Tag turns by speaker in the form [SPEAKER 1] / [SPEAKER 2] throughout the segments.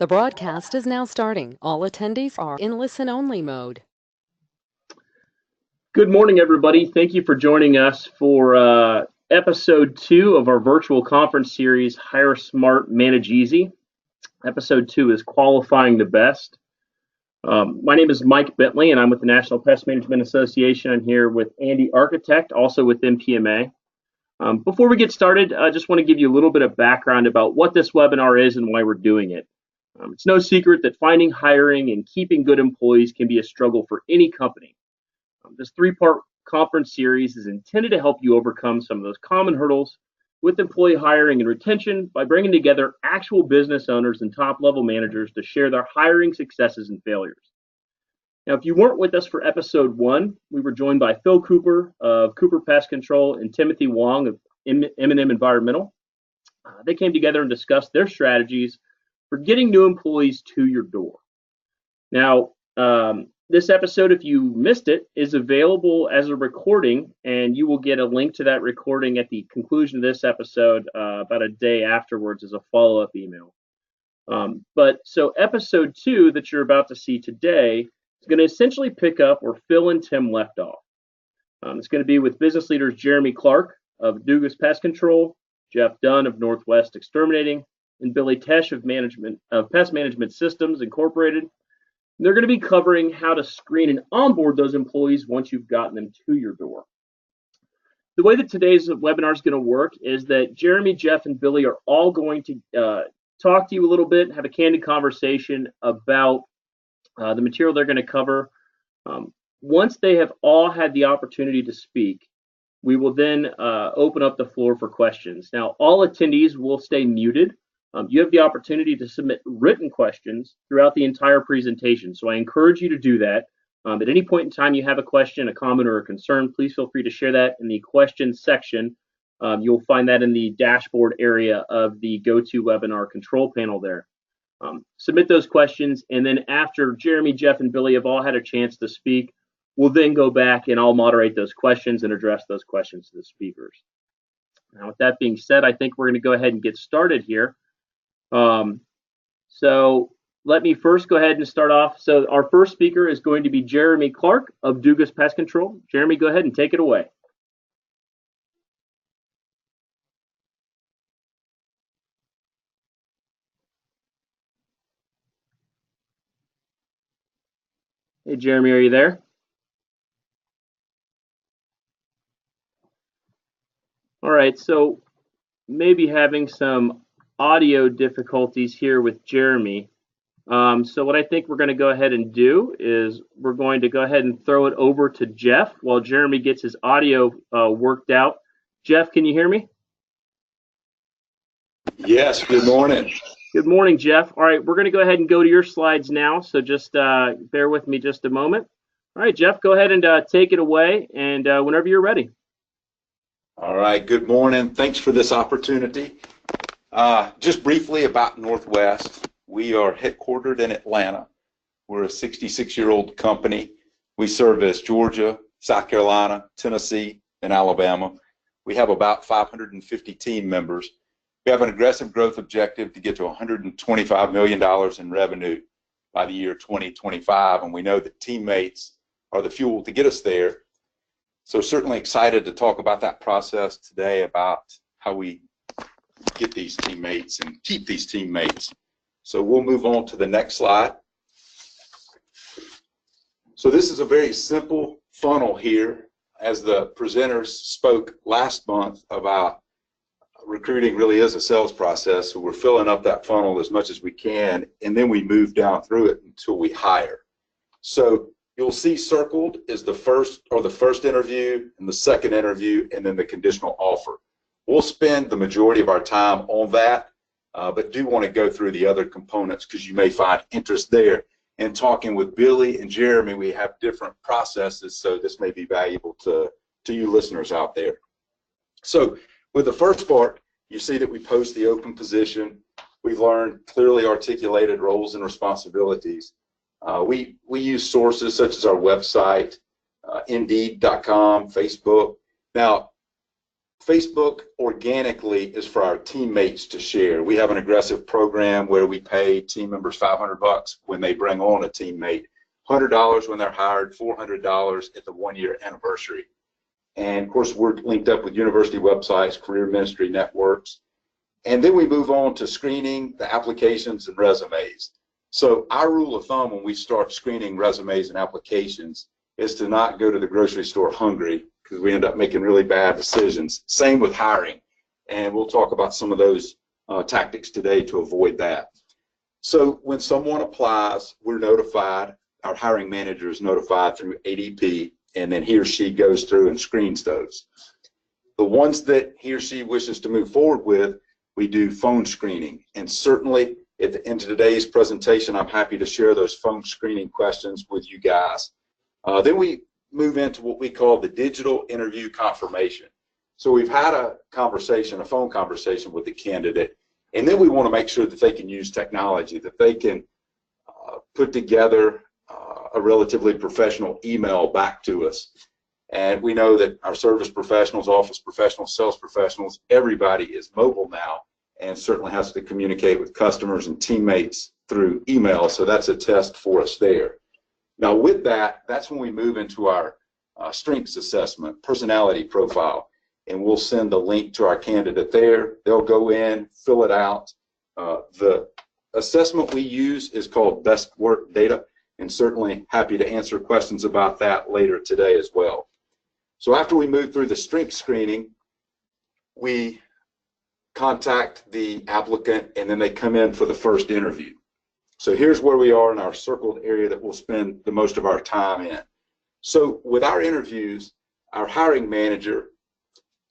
[SPEAKER 1] The broadcast is now starting. All attendees are in listen-only mode.
[SPEAKER 2] Good morning, everybody. Thank you for joining us for episode 2 of our virtual conference series, Hire Smart, Manage Easy. Episode 2 is Qualifying the Best. My name is Mike Bentley, and I'm with the National Pest Management Association. I'm here with Andy Architect, also with NPMA. Before we get started, I just want to give you a little bit of background about what this webinar is and why we're doing it. It's no secret that finding, hiring, and keeping good employees can be a struggle for any company. This three-part conference series is intended to help you overcome some of those common hurdles with employee hiring and retention by bringing together actual business owners and top-level managers to share their hiring successes and failures. Now, if you weren't with us for episode 1, we were joined by Phil Cooper of Cooper Pest Control and Timothy Wong of M&M Environmental. They came together and discussed their strategies for getting new employees to your door. Now, this episode, if you missed it, is available as a recording, and you will get a link to that recording at the conclusion of this episode about a day afterwards as a follow-up email. So episode 2 that you're about to see today is going to essentially pick up where Phil and Tim left off. It's going to be with business leaders Jeremy Clark of Dugas Pest Control, Jeff Dunn of Northwest Exterminating, and Billy Tesh of Pest Management Systems Incorporated. They're going to be covering how to screen and onboard those employees once you've gotten them to your door. The way that today's webinar is going to work is that Jeremy, Jeff, and Billy are all going to talk to you a little bit, have a candid conversation about the material they're going to cover. Once they have all had the opportunity to speak, we will then open up the floor for questions. Now, all attendees will stay muted. You have the opportunity to submit written questions throughout the entire presentation, so I encourage you to do that. At any point in time you have a question, a comment, or a concern, please feel free to share that in the questions section. You'll find that in the dashboard area of the GoToWebinar control panel there. Submit those questions, and then after Jeremy, Jeff, and Billy have all had a chance to speak, we'll then go back and I'll moderate those questions and address those questions to the speakers. Now, with that being said, I think we're going to go ahead and get started here. So let me first go ahead and start off. So our first speaker is going to be Jeremy Clark of Dugas Pest Control. Jeremy, go ahead and take it away. Hey, Jeremy, are you there? All right, so maybe having some audio difficulties here with Jeremy. So what I think we're going to go ahead and do is we're going to go ahead and throw it over to Jeff while Jeremy gets his audio worked out. Jeff, can you hear me?
[SPEAKER 3] Yes, good morning.
[SPEAKER 2] Good morning, Jeff. All right, we're going to go ahead and go to your slides now, so just bear with me just a moment. All right, Jeff, go ahead and take it away, and whenever you're ready.
[SPEAKER 3] All right, good morning. Thanks for this opportunity. Just briefly about Northwest. We are headquartered in Atlanta. We're a 66-year-old company. We service Georgia, South Carolina, Tennessee, and Alabama. We have about 550 team members. We have an aggressive growth objective to get to $125 million in revenue by the year 2025, and we know that teammates are the fuel to get us there. So certainly excited to talk about that process today, about how we get these teammates and keep these teammates. So we'll move on to the next slide. So this is a very simple funnel here, as the presenters spoke last month about recruiting really is a sales process. So we're filling up that funnel as much as we can, and then we move down through it until we hire. So you'll see circled is the first interview and the second interview, and then the conditional offer. We'll spend the majority of our time on that, but do want to go through the other components because you may find interest there. In talking with Billy and Jeremy, we have different processes, so this may be valuable to you listeners out there. So with the first part, you see that we post the open position. We've learned clearly articulated roles and responsibilities. We use sources such as our website, Indeed.com, Facebook. Now, Facebook organically is for our teammates to share. We have an aggressive program where we pay team members $500 when they bring on a teammate, $100 when they're hired, $400 at the 1-year anniversary. And of course, we're linked up with university websites, career ministry networks. And then we move on to screening the applications and resumes. So our rule of thumb when we start screening resumes and applications is to not go to the grocery store hungry, because we end up making really bad decisions. Same with hiring. And we'll talk about some of those tactics today to avoid that. So when someone applies, we're notified, our hiring manager is notified through ADP, and then he or she goes through and screens those. The ones that he or she wishes to move forward with, we do phone screening. And certainly at the end of today's presentation, I'm happy to share those phone screening questions with you guys. Then we move into what we call the digital interview confirmation. So we've had a conversation, a phone conversation with the candidate, and then we want to make sure that they can use technology, that they can put together a relatively professional email back to us. And we know that our service professionals, office professionals, sales professionals, everybody is mobile now and certainly has to communicate with customers and teammates through email. So that's a test for us there. Now with that, that's when we move into our strengths assessment, personality profile, and we'll send the link to our candidate there. They'll go in, fill it out. The assessment we use is called Best Work Data, and certainly happy to answer questions about that later today as well. So after we move through the strength screening, we contact the applicant, and then they come in for the first interview. So here's where we are in our circled area that we'll spend the most of our time in. So with our interviews, our hiring manager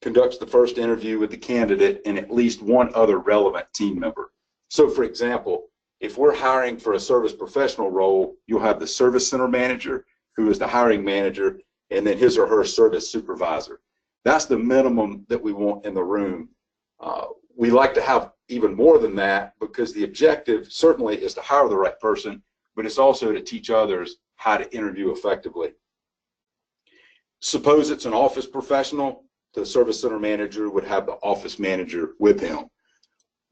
[SPEAKER 3] conducts the first interview with the candidate and at least one other relevant team member. So for example, if we're hiring for a service professional role, you'll have the service center manager, who is the hiring manager, and then his or her service supervisor. That's the minimum that we want in the room. We like to have even more than that, because the objective certainly is to hire the right person, but it's also to teach others how to interview effectively. Suppose it's an office professional, the service center manager would have the office manager with him.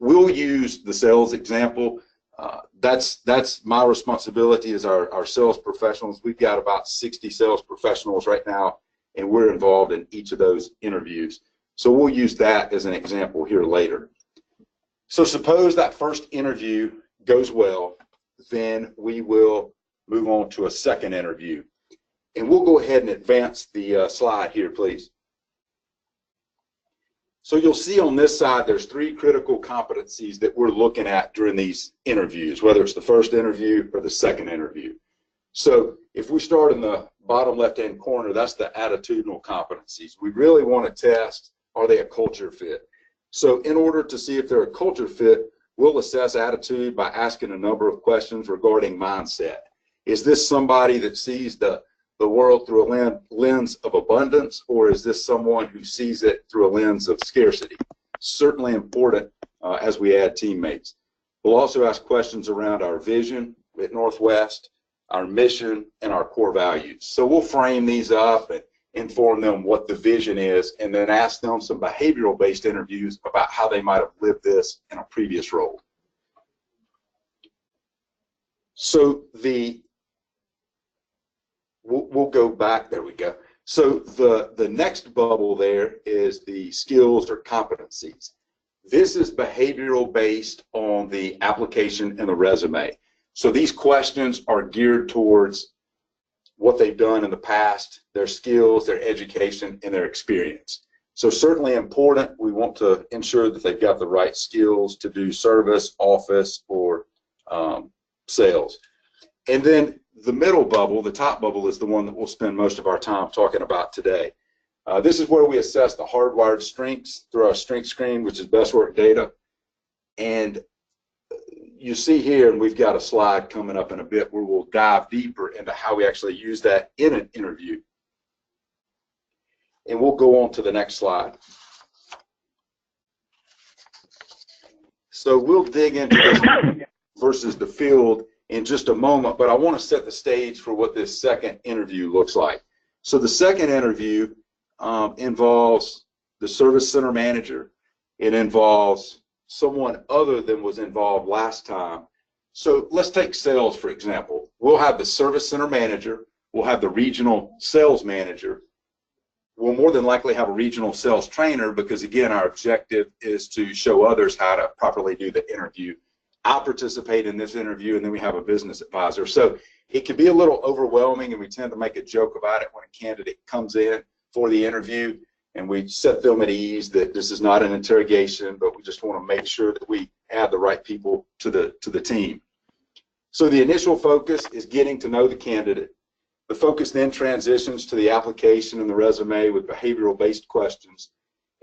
[SPEAKER 3] We'll use the sales example. That's my responsibility as our sales professionals. We've got about 60 sales professionals right now, and we're involved in each of those interviews. So we'll use that as an example here later. So suppose that first interview goes well, then we will move on to a second interview. And we'll go ahead and advance the slide here, please. So you'll see on this side, there's 3 critical competencies that we're looking at during these interviews, whether it's the first interview or the second interview. So if we start in the bottom left-hand corner, that's the attitudinal competencies. We really want to test, are they a culture fit? So in order to see if they're a culture fit, we'll assess attitude by asking a number of questions regarding mindset. Is this somebody that sees the world through a lens of abundance, or is this someone who sees it through a lens of scarcity? Certainly important as we add teammates. We'll also ask questions around our vision at Northwest, our mission, and our core values. So we'll frame these up and inform them what the vision is, and then ask them some behavioral-based interviews about how they might have lived this in a previous role. So we'll go back, there we go. So the next bubble there is the skills or competencies. This is behavioral based on the application and the resume. So these questions are geared towards what they've done in the past, their skills, their education, and their experience. So certainly important, we want to ensure that they've got the right skills to do service, office, or sales. And then the middle bubble, the top bubble, is the one that we'll spend most of our time talking about today. This is where we assess the hardwired strengths through our strength screen, which is Best Work Data. And you see here, and we've got a slide coming up in a bit where we'll dive deeper into how we actually use that in an interview. And we'll go on to the next slide. So we'll dig into this versus the field in just a moment, but I want to set the stage for what this second interview looks like. So the second interview involves the service center manager. It involves someone other than was involved last time. So let's take sales, for example. We'll have the service center manager. We'll have the regional sales manager. We'll more than likely have a regional sales trainer because, again, our objective is to show others how to properly do the interview. I'll participate in this interview, and then we have a business advisor. So it can be a little overwhelming, and we tend to make a joke about it when a candidate comes in for the interview, and we set them at ease that this is not an interrogation, but we just want to make sure that we add the right people to the team. So the initial focus is getting to know the candidate. The focus then transitions to the application and the resume with behavioral-based questions,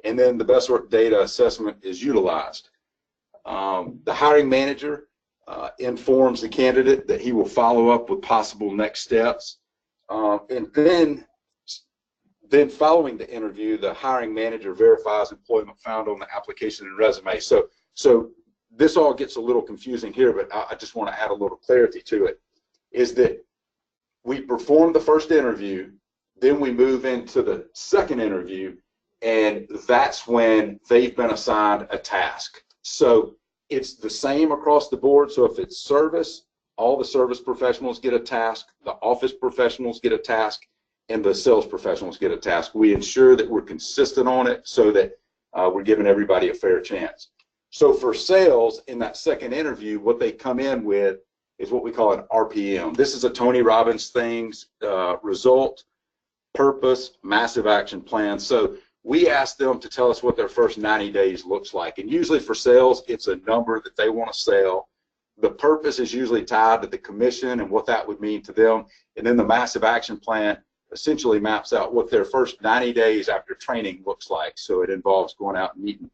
[SPEAKER 3] and then the Best Work Data assessment is utilized. The hiring manager informs the candidate that he will follow up with possible next steps, and then following the interview, the hiring manager verifies employment found on the application and resume. So this all gets a little confusing here, but I just want to add a little clarity to it, is that we perform the first interview, then we move into the second interview, and that's when they've been assigned a task. So it's the same across the board. So if it's service, all the service professionals get a task, the office professionals get a task, and the sales professionals get a task. We ensure that we're consistent on it so that we're giving everybody a fair chance. So for sales, in that second interview, what they come in with is what we call an RPM. This is a Tony Robbins things, result, purpose, massive action plan. So we ask them to tell us what their first 90 days looks like. And usually for sales, it's a number that they want to sell. The purpose is usually tied to the commission and what that would mean to them. And then the massive action plan essentially maps out what their first 90 days after training looks like. So it involves going out and meeting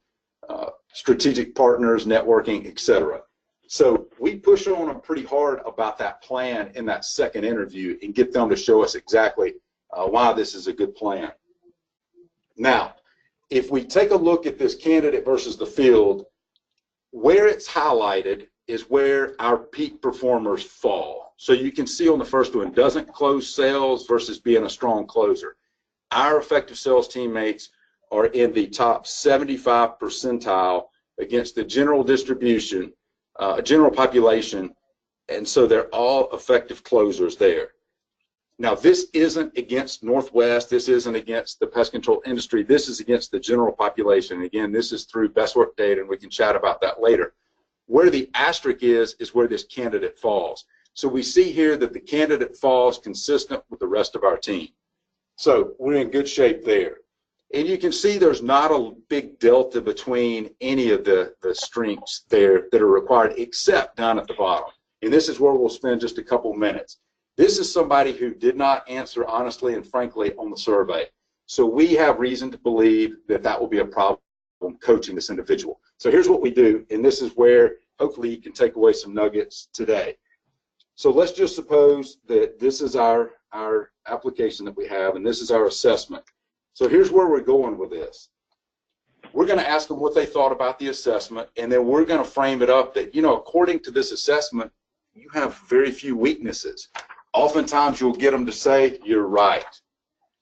[SPEAKER 3] strategic partners, networking, etc. So we push on them pretty hard about that plan in that second interview and get them to show us exactly why this is a good plan. Now, if we take a look at this candidate versus the field, where it's highlighted is where our peak performers fall. So you can see on the first one, doesn't close sales versus being a strong closer. Our effective sales teammates are in the top 75 percentile against the general distribution, general population, and so they're all effective closers there. Now, this isn't against Northwest. This isn't against the pest control industry. This is against the general population. Again, this is through Best Work Data, and we can chat about that later. Where the asterisk is where this candidate falls. So we see here that the candidate falls consistent with the rest of our team. So we're in good shape there. And you can see there's not a big delta between any of the strengths there that are required except down at the bottom. And this is where we'll spend just a couple minutes. This is somebody who did not answer honestly and frankly on the survey. So we have reason to believe that that will be a problem coaching this individual. So here's what we do, and this is where hopefully you can take away some nuggets today. So let's just suppose that this is our application that we have, and this is our assessment. So here's where we're going with this. We're going to ask them what they thought about the assessment, and then we're going to frame it up that, you know, according to this assessment, you have very few weaknesses. Oftentimes you'll get them to say, you're right.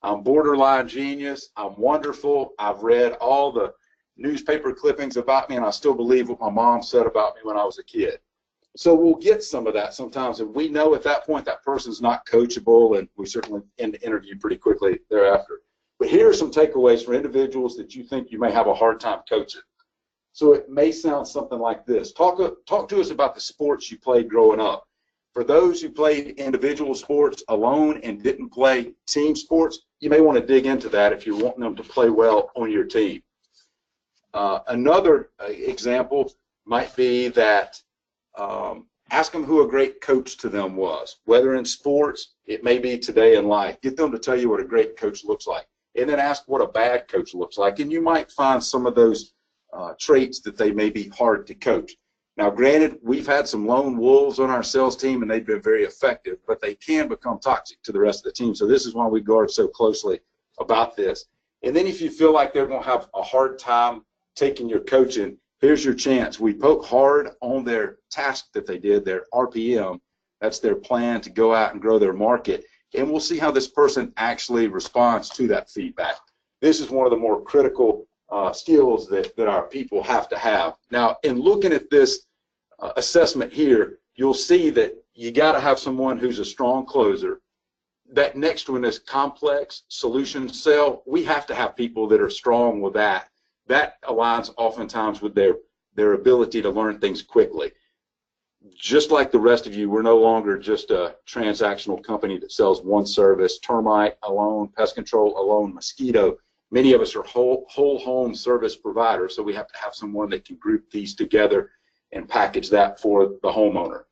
[SPEAKER 3] I'm borderline genius. I'm wonderful. I've read all the newspaper clippings about me, and I still believe what my mom said about me when I was a kid. So we'll get some of that sometimes, and we know at that point that person's not coachable, and we certainly end the interview pretty quickly thereafter. But here are some takeaways for individuals that you think you may have a hard time coaching. So it may sound something like this. Talk to us about the sports you played growing up. For those who played individual sports alone and didn't play team sports, you may want to dig into that if you're wanting them to play well on your team. Another example might be that ask them who a great coach to them was. Whether in sports, it may be today in life. Get them to tell you what a great coach looks like. And then ask what a bad coach looks like. And you might find some of those traits that they may be hard to coach. Now, granted, we've had some lone wolves on our sales team, and they've been very effective, but they can become toxic to the rest of the team. So this is why we guard so closely about this. And then if you feel like they're going to have a hard time taking your coaching, here's your chance. We poke hard on their task that they did, their RPM. That's their plan to go out and grow their market. And we'll see how this person actually responds to that feedback. This is one of the more critical skills that our people have to have. Now, in looking at this assessment here, you'll see that you got to have someone who's a strong closer. That next one is complex solution sell. We have to have people that are strong with that. That aligns oftentimes with their ability to learn things quickly. Just like the rest of you, we're no longer just a transactional company that sells one service, termite alone, pest control alone, mosquito. Many of us are whole home service providers, so we have to have someone that can group these together and package that for the homeowner.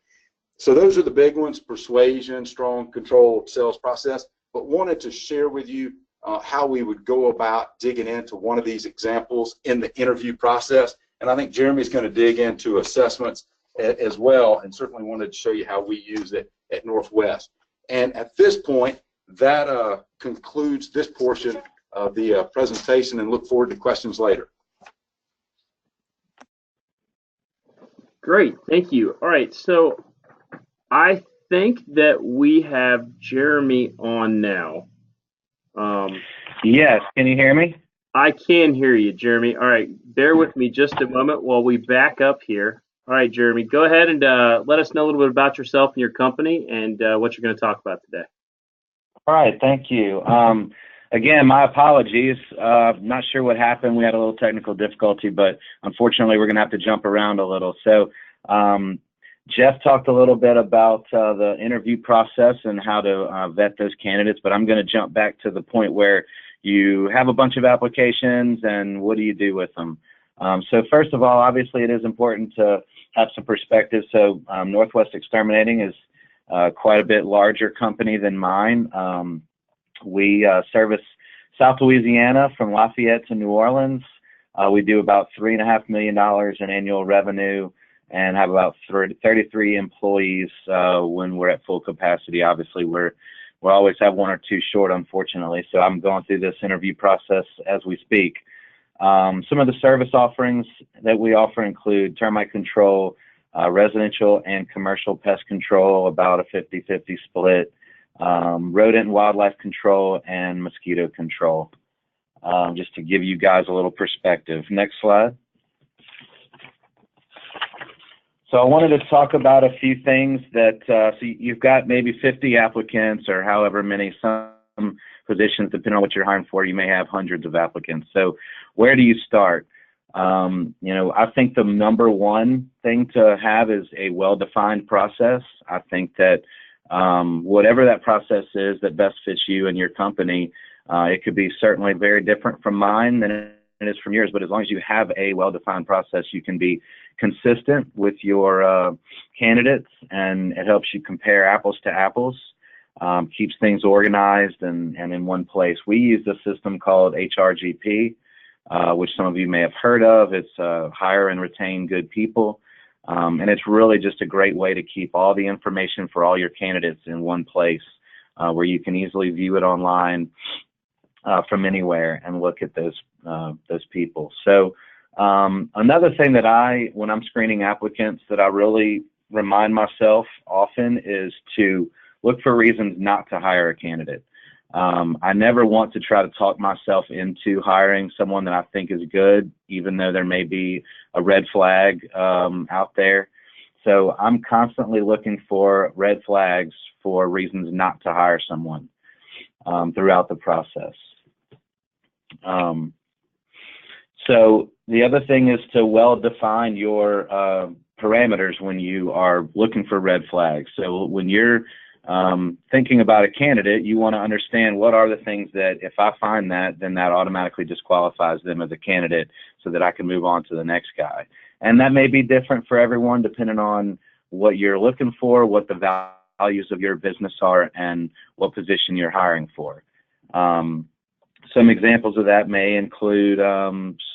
[SPEAKER 3] So those are the big ones: persuasion, strong controlled sales process. But wanted to share with you how we would go about digging into one of these examples in the interview process. And I think Jeremy's going to dig into assessments as well, and certainly wanted to show you how we use it at Northwest. And at this point, that concludes this portion of the presentation, and look forward to questions later.
[SPEAKER 2] Great, thank you. All right, so I think that we have Jeremy on now.
[SPEAKER 4] Yes, can you hear me?
[SPEAKER 2] I can hear you, Jeremy. All right, bear with me just a moment while we back up here. All right, Jeremy, go ahead and let us know a little bit about yourself and your company and what you're going to talk about today.
[SPEAKER 4] All right, thank you. Again, my apologies. Not sure what happened. We had a little technical difficulty, but unfortunately, we're going to have to jump around a little. So Jeff talked a little bit about the interview process and how to vet those candidates, but I'm going to jump back to the point where you have a bunch of applications and what do you do with them? So first of all, obviously, it is important to have some perspective. So Northwest Exterminating is quite a bit larger company than mine. We service South Louisiana from Lafayette to New Orleans. We do about $3.5 million in annual revenue and have about 33 employees when we're at full capacity. Obviously, we'll always have one or two short, unfortunately. So I'm going through this interview process as we speak. Some of the service offerings that we offer include termite control, residential and commercial pest control, about a 50-50 split, rodent and wildlife control, and mosquito control, just to give you guys a little perspective. Next slide. So I wanted to talk about a few things that, so you've got maybe 50 applicants or however many, some positions, depending on what you're hiring for, you may have hundreds of applicants. So where do you start? I think the number one thing to have is a well-defined process. I think that whatever that process is that best fits you and your company, it could be certainly very different from mine than it is from yours, but as long as you have a well-defined process, you can be consistent with your candidates, and it helps you compare apples to apples, keeps things organized and in one place. We use a system called HRGP, which some of you may have heard of. It's hire and retain good people. And it's really just a great way to keep all the information for all your candidates in one place where you can easily view it online from anywhere and look at those people. So another thing that when I'm screening applicants, that I really remind myself often is to look for reasons not to hire a candidate. I never want to try to talk myself into hiring someone that I think is good, even though there may be a red flag out there. So I'm constantly looking for red flags for reasons not to hire someone throughout the process. So the other thing is to well define your parameters when you are looking for red flags. So when you're thinking about a candidate, you want to understand what are the things that if I find that, then that automatically disqualifies them as a candidate so that I can move on to the next guy. And that may be different for everyone depending on what you're looking for, what the values of your business are, and what position you're hiring for. Some examples of that may include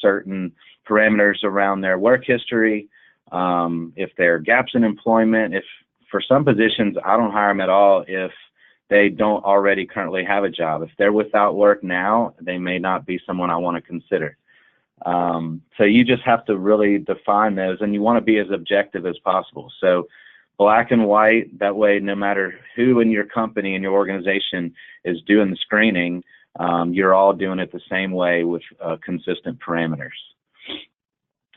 [SPEAKER 4] certain parameters around their work history, if there are gaps in employment. If for some positions, I don't hire them at all if they don't already currently have a job. If they're without work now, they may not be someone I want to consider. So you just have to really define those, and you want to be as objective as possible. So black and white, that way no matter who in your company and your organization is doing the screening, you're all doing it the same way with consistent parameters.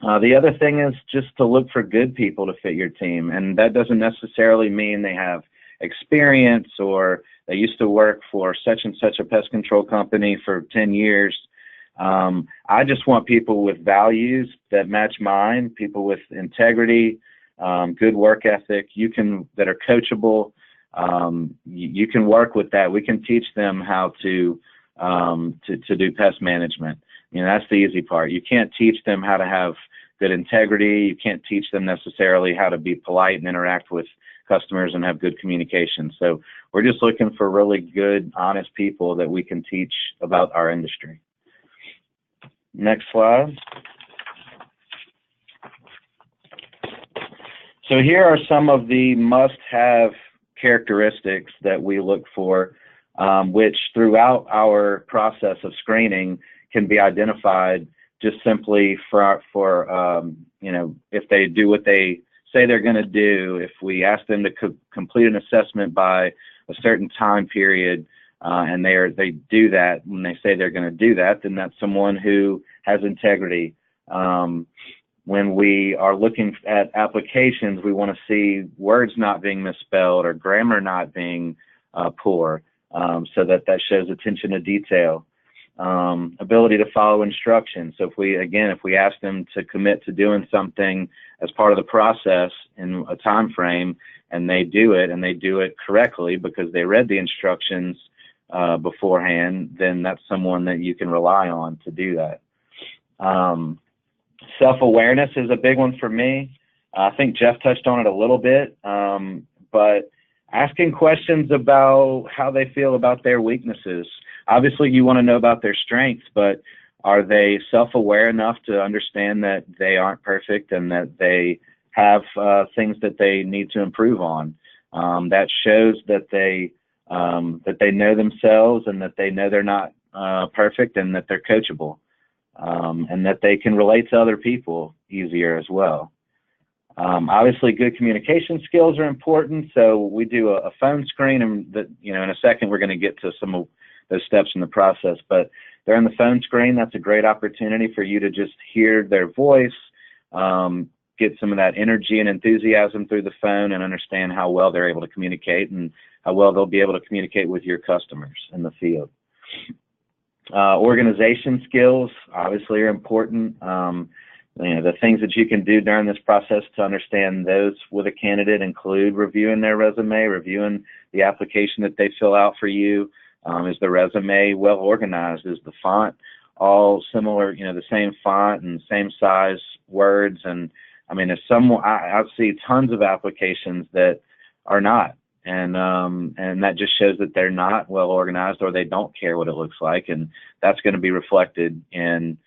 [SPEAKER 4] The other thing is just to look for good people to fit your team, and that doesn't necessarily mean they have experience or they used to work for such and such a pest control company for 10 years. I just want people with values that match mine, people with integrity, good work ethic, that are coachable. You can work with that. We can teach them how to do pest management. That's the easy part. You can't teach them how to have good integrity. You can't teach them necessarily how to be polite and interact with customers and have good communication. So we're just looking for really good, honest people that we can teach about our industry. Next slide. So here are some of the must-have characteristics that we look for, which throughout our process of screening can be identified just simply for if they do what they say they're going to do. If we ask them to complete an assessment by a certain time period, and they do that when they say they're going to do that, then that's someone who has integrity. When we are looking at applications, we want to see words not being misspelled or grammar not being poor, so that shows attention to detail. Ability to follow instructions. So if we ask them to commit to doing something as part of the process in a time frame, and they do it correctly because they read the instructions beforehand, then that's someone that you can rely on to do that. Self-awareness is a big one for me. I think Jeff touched on it a little bit, but asking questions about how they feel about their weaknesses. Obviously, you want to know about their strengths, but are they self-aware enough to understand that they aren't perfect and that they have things that they need to improve on? That shows that they know themselves and that they know they're not perfect and that they're coachable, and that they can relate to other people easier as well. Obviously, good communication skills are important. So we do a phone screen, and in a second we're going to get to some of those steps in the process. But during the phone screen, that's a great opportunity for you to just hear their voice, get some of that energy and enthusiasm through the phone, and understand how well they're able to communicate and how well they'll be able to communicate with your customers in the field. Organization skills obviously are important. The things that you can do during this process to understand those with a candidate include reviewing their resume, reviewing the application that they fill out for you. Is the resume well organized? Is the font all similar, the same font and same size words? And I mean, I see tons of applications that are not, and that just shows that they're not well organized, or they don't care what it looks like, and that's going to be reflected in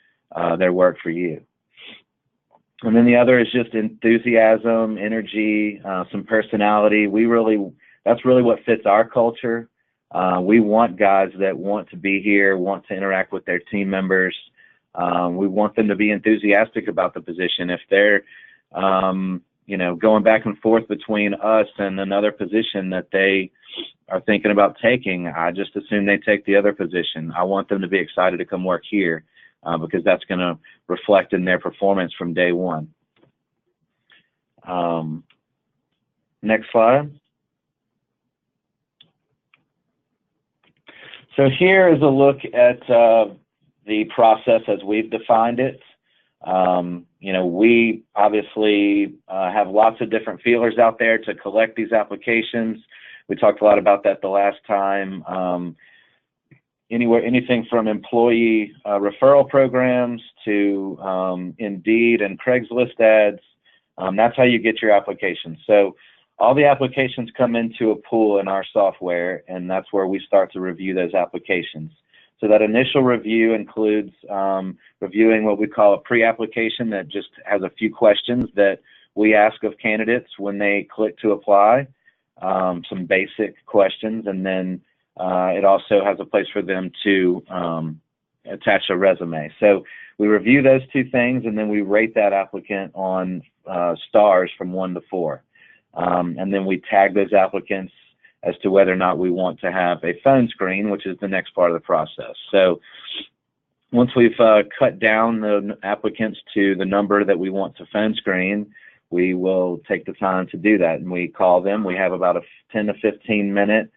[SPEAKER 4] their work for you. And then the other is just enthusiasm, energy, some personality. That's really what fits our culture. We want guys that want to be here, want to interact with their team members. We want them to be enthusiastic about the position. If they're, going back and forth between us and another position that they are thinking about taking, I just assume they take the other position. I want them to be excited to come work here, because that's going to reflect in their performance from day one. Next slide. So here is a look at the process as we've defined it. We obviously have lots of different feelers out there to collect these applications. We talked a lot about that the last time. Anything from employee referral programs to Indeed and Craigslist ads. That's how you get your applications. So all the applications come into a pool in our software, and that's where we start to review those applications. So that initial review includes reviewing what we call a pre-application that just has a few questions that we ask of candidates when they click to apply, some basic questions, and then it also has a place for them to attach a resume. So we review those two things, and then we rate that applicant on stars from 1 to 4. And then we tag those applicants as to whether or not we want to have a phone screen, which is the next part of the process. So once we've cut down the applicants to the number that we want to phone screen, we will take the time to do that, and we call them. We have about a 10 to 15 minute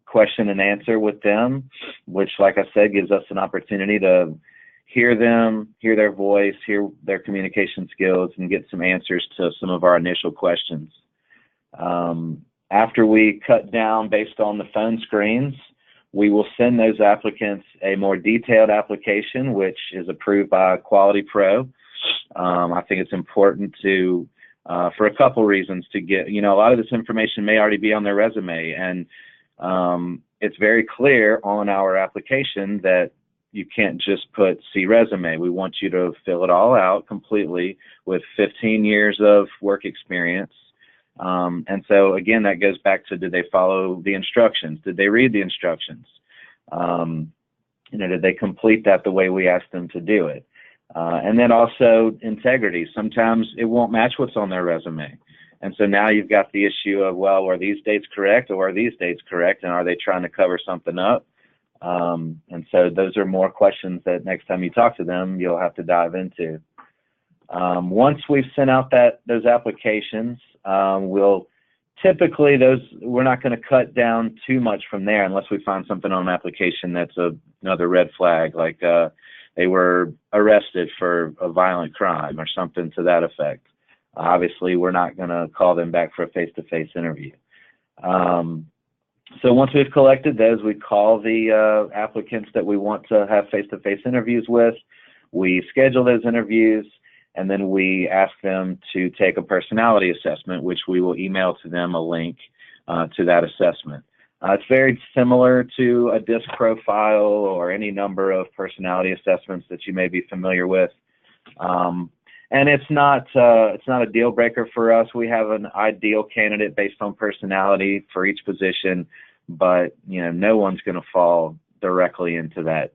[SPEAKER 4] question and answer with them, which, like I said, gives us an opportunity to hear them, hear their voice, hear their communication skills, and get some answers to some of our initial questions. After we cut down based on the phone screens, we will send those applicants a more detailed application, which is approved by Quality Pro. I think it's important to, for a couple reasons, to get, a lot of this information may already be on their resume, and it's very clear on our application that you can't just put "see resume." We want you to fill it all out completely with 15 years of work experience. And so again, that goes back to, did they follow the instructions? Did they read the instructions? Did they complete that the way we asked them to do it? And then also integrity. Sometimes it won't match what's on their resume. And so now you've got the issue of, well, were these dates correct, or are these dates correct, and are they trying to cover something up? And so those are more questions that next time you talk to them, you'll have to dive into. Once we've sent out those applications, we'll typically, we're not going to cut down too much from there unless we find something on an application that's another red flag, like they were arrested for a violent crime or something to that effect. Obviously, we're not going to call them back for a face-to-face interview. So once we've collected those, we call the applicants that we want to have face-to-face interviews with. We schedule those interviews, and then we ask them to take a personality assessment, which we will email to them a link to that assessment. It's very similar to a DISC profile or any number of personality assessments that you may be familiar with. And it's not a deal breaker for us. We have an ideal candidate based on personality for each position, but no one's going to fall directly into that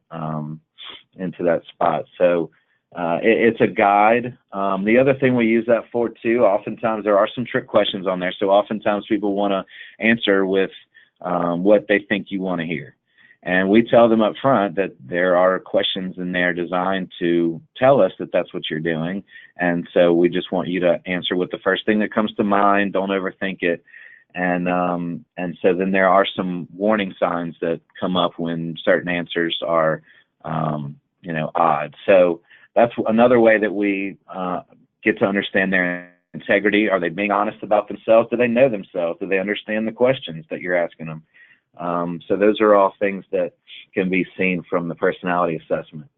[SPEAKER 4] spot. So it's a guide. The other thing we use that for too, oftentimes there are some trick questions on there. So oftentimes people want to answer with what they think you want to hear. And we tell them up front that there are questions in there designed to tell us that that's what you're doing. And so we just want you to answer with the first thing that comes to mind. Don't overthink it. And so then there are some warning signs that come up when certain answers are, odd. So that's another way that we get to understand their integrity. Are they being honest about themselves? Do they know themselves? Do they understand the questions that you're asking them? So those are all things that can be seen from the personality assessment.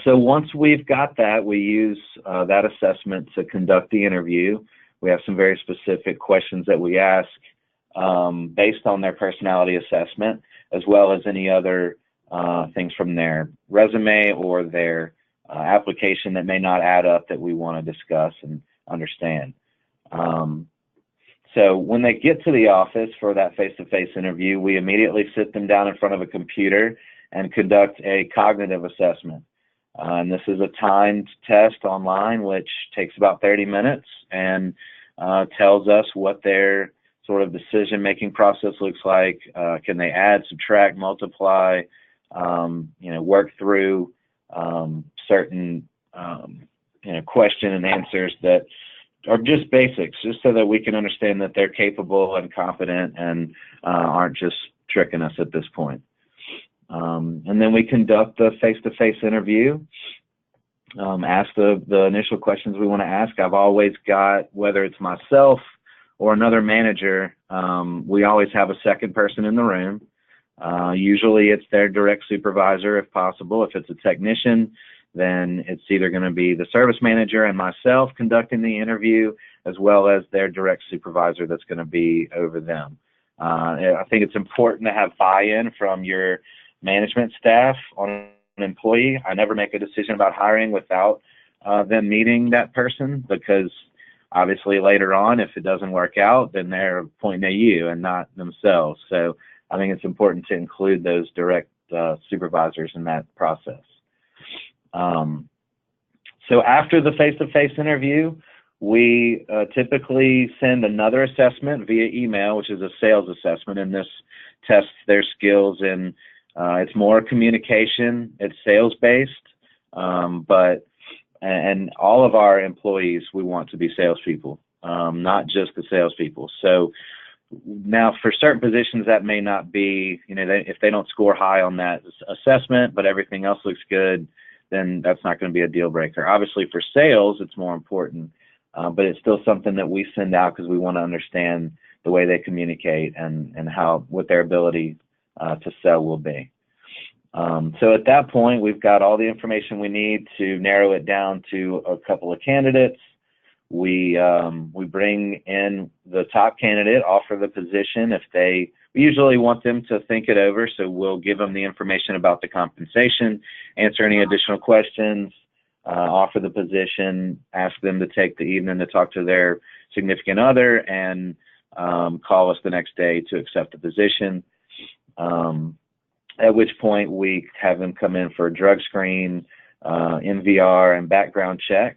[SPEAKER 4] So once we've got that, we use that assessment to conduct the interview. We have some very specific questions that we ask based on their personality assessment, as well as any other things from their resume or their application that may not add up that we want to discuss and understand. So when they get to the office for that face-to-face interview, we immediately sit them down in front of a computer and conduct a cognitive assessment. And this is a timed test online, which takes about 30 minutes and tells us what their sort of decision-making process looks like. Can they add, subtract, multiply, work through certain, question and answers that are just basics, just so that we can understand that they're capable and competent and aren't just tricking us at this point. And then we conduct the face-to-face interview, ask the initial questions we want to ask. I've always got, whether it's myself or another manager, we always have a second person in the room. Usually it's their direct supervisor if possible. If it's a technician, then it's either going to be the service manager and myself conducting the interview, as well as their direct supervisor that's going to be over them. I think it's important to have buy-in from your management staff on an employee. I never make a decision about hiring without them meeting that person, because obviously later on, if it doesn't work out, then they're pointing at you and not themselves. So I think it's important to include those direct supervisors in that process. So after the face-to-face interview, we typically send another assessment via email, which is a sales assessment, and this tests their skills in it's more communication, it's sales based, and all of our employees we want to be salespeople, not just the salespeople. So now for certain positions that may not be, if they don't score high on that assessment, but everything else looks good, then that's not going to be a deal breaker. Obviously for sales, it's more important, but it's still something that we send out because we want to understand the way they communicate and what their ability to sell will be. So at that point, we've got all the information we need to narrow it down to a couple of candidates. We bring in the top candidate, offer the position. We usually want them to think it over, so we'll give them the information about the compensation, answer any additional questions, offer the position, ask them to take the evening to talk to their significant other, and call us the next day to accept the position. At which point we have them come in for a drug screen, MVR, and background check.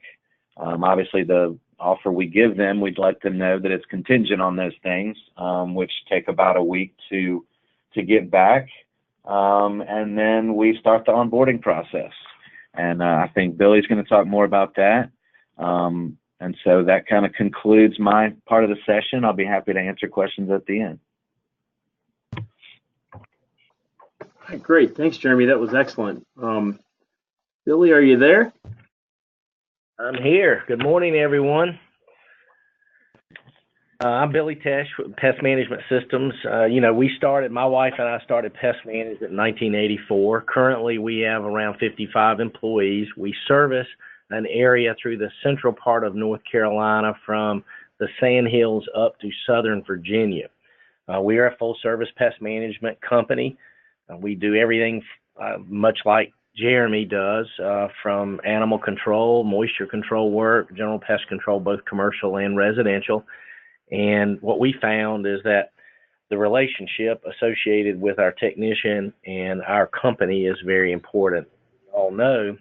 [SPEAKER 4] Obviously, the offer we give them, we'd let them know that it's contingent on those things, which take about a week to get back. And then we start the onboarding process. And I think Billy's going to talk more about that. And so that kind of concludes my part of the session. I'll be happy to answer questions at the end.
[SPEAKER 2] Great. Thanks, Jeremy. That was excellent. Billy, are you there?
[SPEAKER 5] I'm here. Good morning, everyone. I'm Billy Tesh with Pest Management Systems. My wife and I started Pest Management in 1984. Currently, we have around 55 employees. We service an area through the central part of North Carolina from the Sand Hills up to Southern Virginia. We are a full-service pest management company. We do everything much like Jeremy does, from animal control, moisture control work, general pest control, both commercial and residential. And what we found is that the relationship associated with our technician and our company is very important. You all know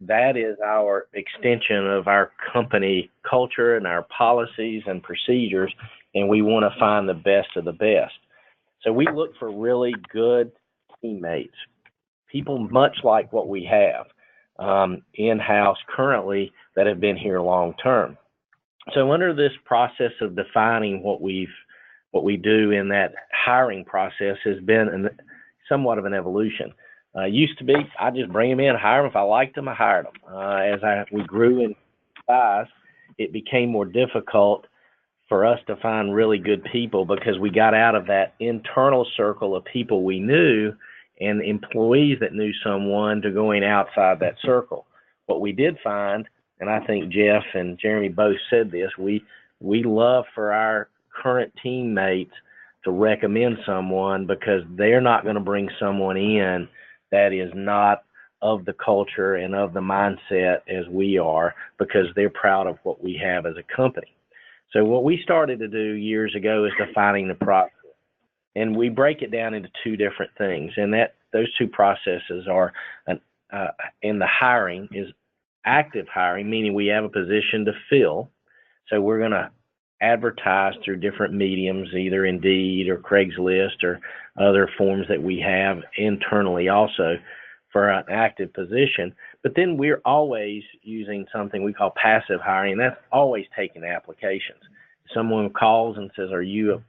[SPEAKER 5] that is our extension of our company culture and our policies and procedures, and we want to find the best of the best. So we look for really good teammates, people much like what we have in-house currently that have been here long term. So under this process of defining what we do in that hiring process has been somewhat of an evolution. Used to be, I just bring them in, hire them. If I liked them, I hired them. As we grew in size, it became more difficult for us to find really good people because we got out of that internal circle of people we knew and employees that knew someone to going outside that circle. What we did find, and I think Jeff and Jeremy both said this, we love for our current teammates to recommend someone because they're not going to bring someone in that is not of the culture and of the mindset as we are, because they're proud of what we have as a company. So what we started to do years ago is defining the process. And we break it down into two different things. And those two processes are, in the hiring is active hiring, meaning we have a position to fill. So we're going to advertise through different mediums, either Indeed or Craigslist or other forms that we have internally also for an active position. But then we're always using something we call passive hiring, and that's always taking applications. Someone calls and says, are you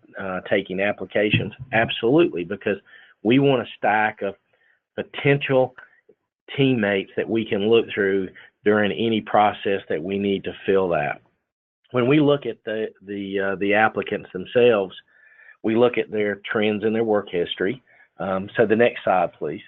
[SPEAKER 5] taking applications? Absolutely, because we want a stack of potential teammates that we can look through during any process that we need to fill that. When we look at the applicants themselves, we look at their trends in their work history. So the next slide, please.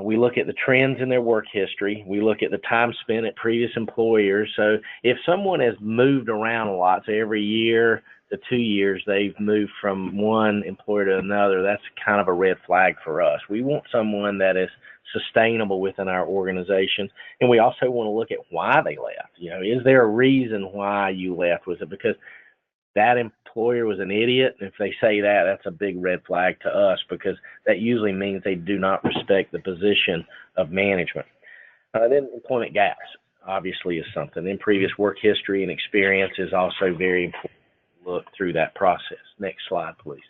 [SPEAKER 5] We look at the trends in their work history. We look at the time spent at previous employers. So if someone has moved around a lot, so every year to 2 years, they've moved from one employer to another, that's kind of a red flag for us. We want someone that is sustainable within our organization. And we also want to look at why they left. Is there a reason why you left? Was it because that employer was an idiot? And if they say that, that's a big red flag to us, because that usually means they do not respect the position of management. Then employment gaps. obviously is something. And previous work history and experience is also very important to look through that process. Next slide, please.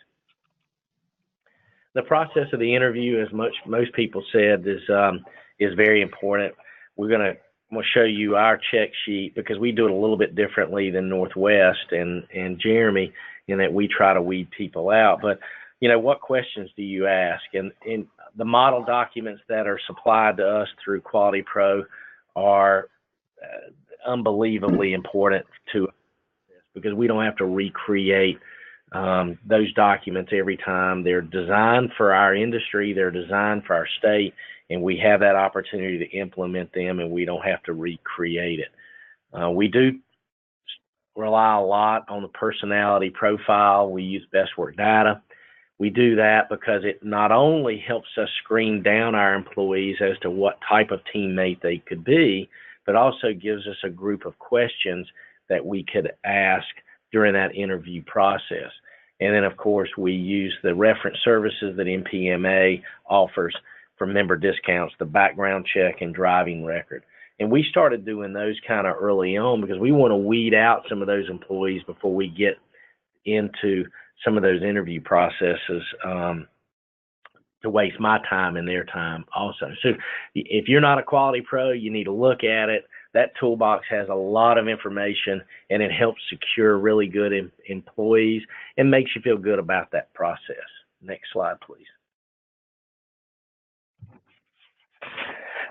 [SPEAKER 5] The process of the interview, as most people said, is very important. We're going to show you our check sheet because we do it a little bit differently than Northwest and Jeremy in that we try to weed people out. But, you know, what questions do you ask? And the model documents that are supplied to us through Quality Pro are unbelievably important to us because we don't have to recreate those documents every time. They're designed for our industry, they're designed for our state, and we have that opportunity to implement them and we don't have to recreate it. We do rely a lot on the personality profile. We use Best Work Data. We do that because it not only helps us screen down our employees as to what type of teammate they could be, but also gives us a group of questions that we could ask during that interview process. And then, of course, we use the reference services that NPMA offers for member discounts, the background check and driving record. And we started doing those kind of early on because we want to weed out some of those employees before we get into some of those interview processes to waste my time and their time also. So if you're not a Quality Pro, you need to look at it. That toolbox has a lot of information and it helps secure really good employees and makes you feel good about that process. Next slide, please.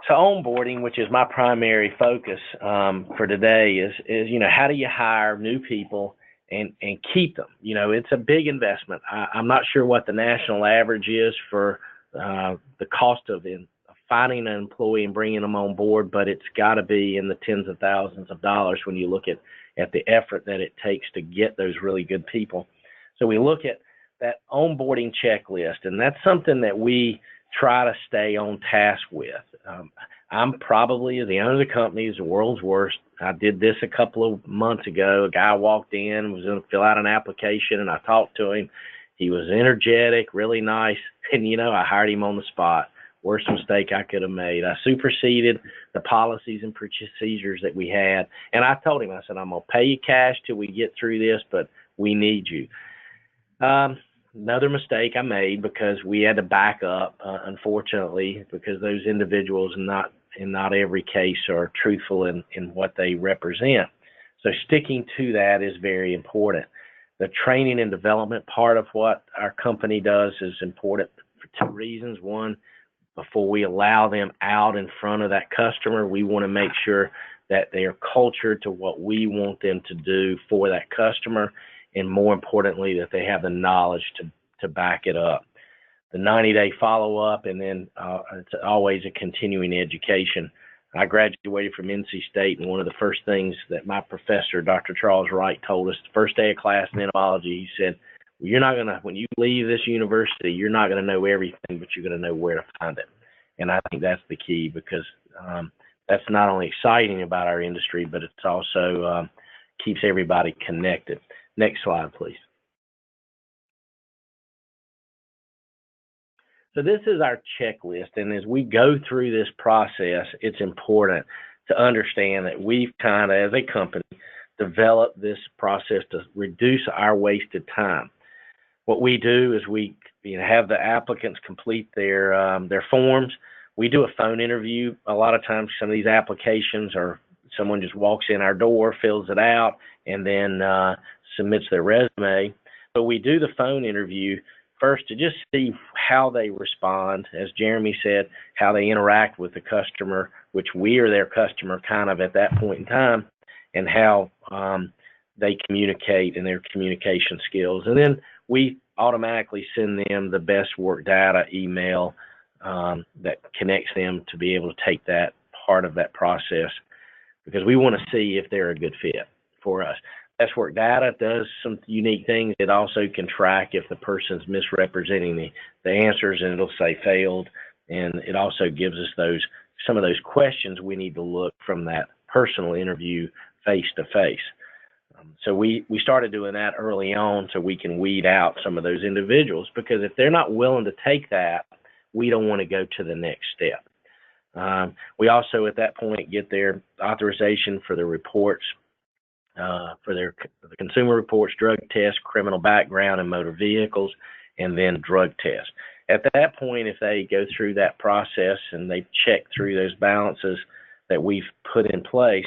[SPEAKER 5] So onboarding, which is my primary focus for today, is you know, how do you hire new people and keep them? You know, it's a big investment. I'm not sure what the national average is for the cost of finding an employee and bringing them on board, but it's got to be in the tens of thousands of dollars when you look at the effort that it takes to get those really good people. So we look at that onboarding checklist, and that's something that we try to stay on task with. I'm probably, as the owner of the company, is the world's worst. I did this a couple of months ago. A guy walked in, was going to fill out an application, and I talked to him. He was energetic, really nice, and, you know, I hired him on the spot. Worst mistake I could have made. I superseded the policies and procedures that we had, and I told him, I said, I'm going to pay you cash till we get through this, but we need you. Another mistake I made because we had to back up, unfortunately, because those individuals in not every case are truthful in what they represent. So sticking to that is very important. The training and development part of what our company does is important for two reasons. One, before we allow them out in front of that customer, we want to make sure that they are cultured to what we want them to do for that customer, and more importantly, that they have the knowledge to back it up. The 90-day follow-up, and then it's always a continuing education. I graduated from NC State, and one of the first things that my professor, Dr. Charles Wright, told us the first day of class in entomology, he said, well, you're not going to, when you leave this university, you're not going to know everything, but you're going to know where to find it. And I think that's the key, because that's not only exciting about our industry, but it's also keeps everybody connected. Next slide, please. So this is our checklist, and as we go through this process, it's important to understand that we've kind of, as a company, developed this process to reduce our wasted time. What we do is we have the applicants complete their forms. We do a phone interview. A lot of times some of these applications are someone just walks in our door, fills it out, and then submits their resume. But we do the phone interview first to just see how they respond, as Jeremy said, how they interact with the customer, which we are their customer kind of at that point in time, and how they communicate and their communication skills. And then we automatically send them the Best Work Data email that connects them to be able to take that part of that process, because we want to see if they're a good fit for us. Best Work Data does some unique things. It also can track if the person's misrepresenting the answers, and it'll say failed. And it also gives us some of those questions we need to look from that personal interview face to face. So we started doing that early on so we can weed out some of those individuals, because if they're not willing to take that, we don't want to go to the next step. We also, at that point, get their authorization for the reports, for the consumer reports, drug tests, criminal background, and motor vehicles, and then drug tests. At that point, if they go through that process and they check through those balances that we've put in place,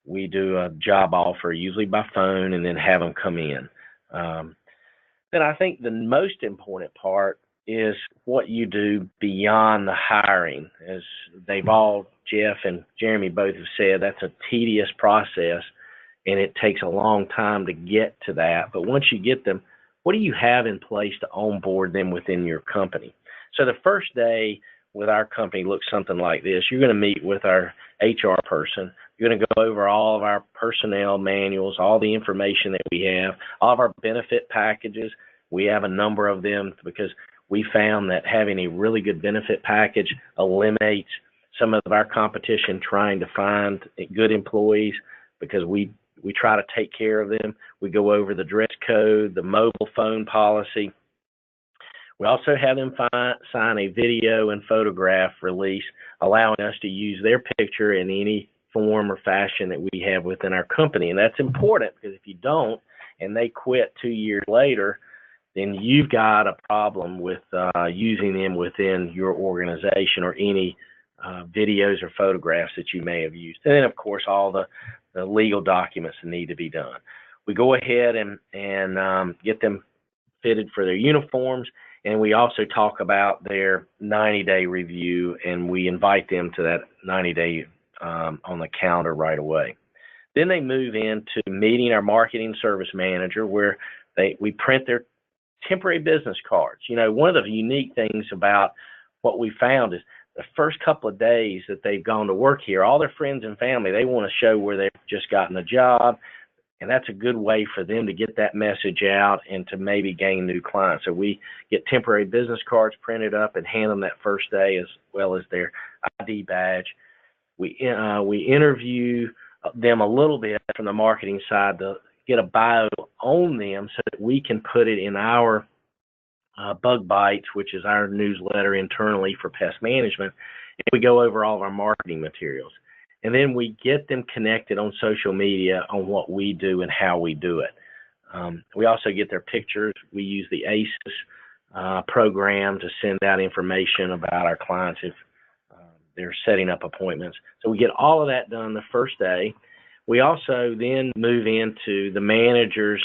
[SPEAKER 5] we do a job offer, usually by phone, and then have them come in. Then I think the most important part is what you do beyond the hiring. As they've all, Jeff and Jeremy both have said, that's a tedious process, and it takes a long time to get to that. But once you get them, what do you have in place to onboard them within your company? So the first day with our company looks something like this. You're going to meet with our HR person. You're going to go over all of our personnel manuals, all the information that we have, all of our benefit packages. We have a number of them because we found that having a really good benefit package eliminates some of our competition trying to find good employees, because we try to take care of them. We go over the dress code, the mobile phone policy. We also have them sign a video and photograph release, allowing us to use their picture in any form or fashion that we have within our company. And that's important, because if you don't and they quit 2 years later, then you've got a problem with using them within your organization or any videos or photographs that you may have used. And then, of course, all the legal documents that need to be done. We go ahead and get them fitted for their uniforms, and we also talk about their 90-day review, and we invite them to that 90-day on the calendar right away. Then they move into meeting our marketing service manager, where we print their temporary business cards. You know, one of the unique things about what we found is the first couple of days that they've gone to work here, all their friends and family, they want to show where they've just gotten a job. And that's a good way for them to get that message out and to maybe gain new clients. So we get temporary business cards printed up and hand them that first day, as well as their ID badge. We interview them a little bit from the marketing side to get a bio on them so that we can put it in our Bug Bites, which is our newsletter internally for pest management. And we go over all of our marketing materials. And then we get them connected on social media on what we do and how we do it. We also get their pictures. We use the ACES program to send out information about our clients if they're setting up appointments. So we get all of that done the first day. We also then move into the manager's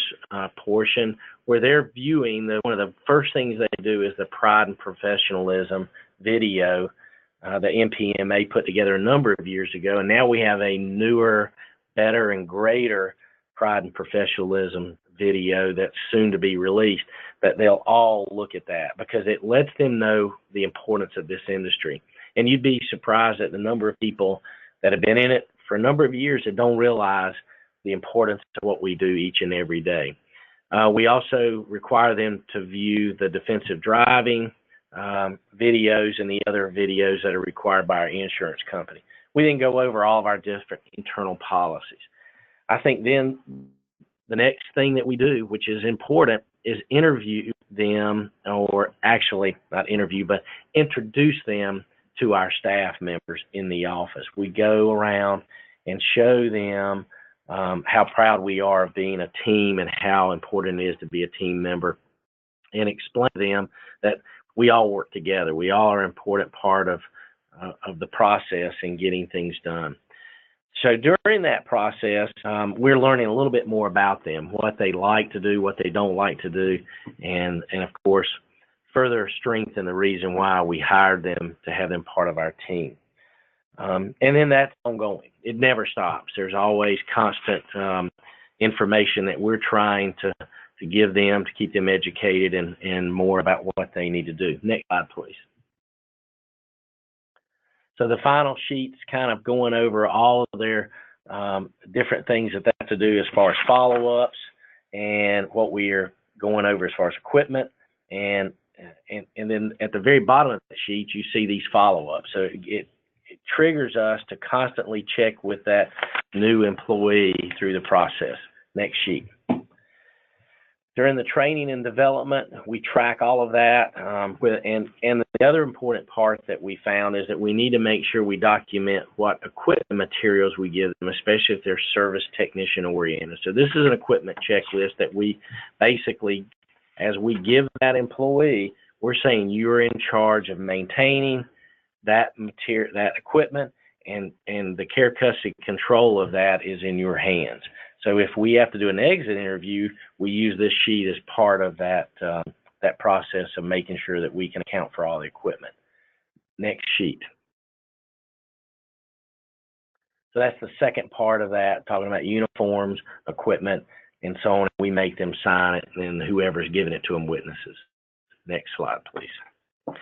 [SPEAKER 5] portion, where they're viewing one of the first things they do is the Pride and Professionalism video that NPMA put together a number of years ago. And now we have a newer, better, and greater Pride and Professionalism video that's soon to be released. But they'll all look at that because it lets them know the importance of this industry. And you'd be surprised at the number of people that have been in it for a number of years that don't realize the importance of what we do each and every day. We also require them to view the defensive driving videos and the other videos that are required by our insurance company. We then go over all of our different internal policies. I think then the next thing that we do, which is important, is interview them, or actually not interview, but introduce them to our staff members in the office. We go around and show them how proud we are of being a team and how important it is to be a team member, and explain to them that we all work together. We all are an important part of the process in getting things done. So during that process, we're learning a little bit more about them, what they like to do, what they don't like to do, and of course, further strengthen the reason why we hired them to have them part of our team. And then that's ongoing. It never stops. There's always constant information that we're trying to give them to keep them educated and more about what they need to do. Next slide, please. So the final sheet's kind of going over all of their different things that they have to do as far as follow-ups and what we are going over as far as equipment. And then at the very bottom of the sheet, you see these follow-ups. So it triggers us to constantly check with that new employee through the process. Next sheet. During the training and development, we track all of that. And the other important part that we found is that we need to make sure we document what equipment materials we give them, especially if they're service technician oriented. So this is an equipment checklist that we basically, as we give that employee, we're saying you're in charge of maintaining that material, that equipment, and the care, custody, control of that is in your hands. So if we have to do an exit interview, we use this sheet as part of that that process of making sure that we can account for all the equipment. Next sheet. So that's the second part of that, talking about uniforms, equipment, and so on. We make them sign it, and then whoever's giving it to them witnesses. Next slide, please.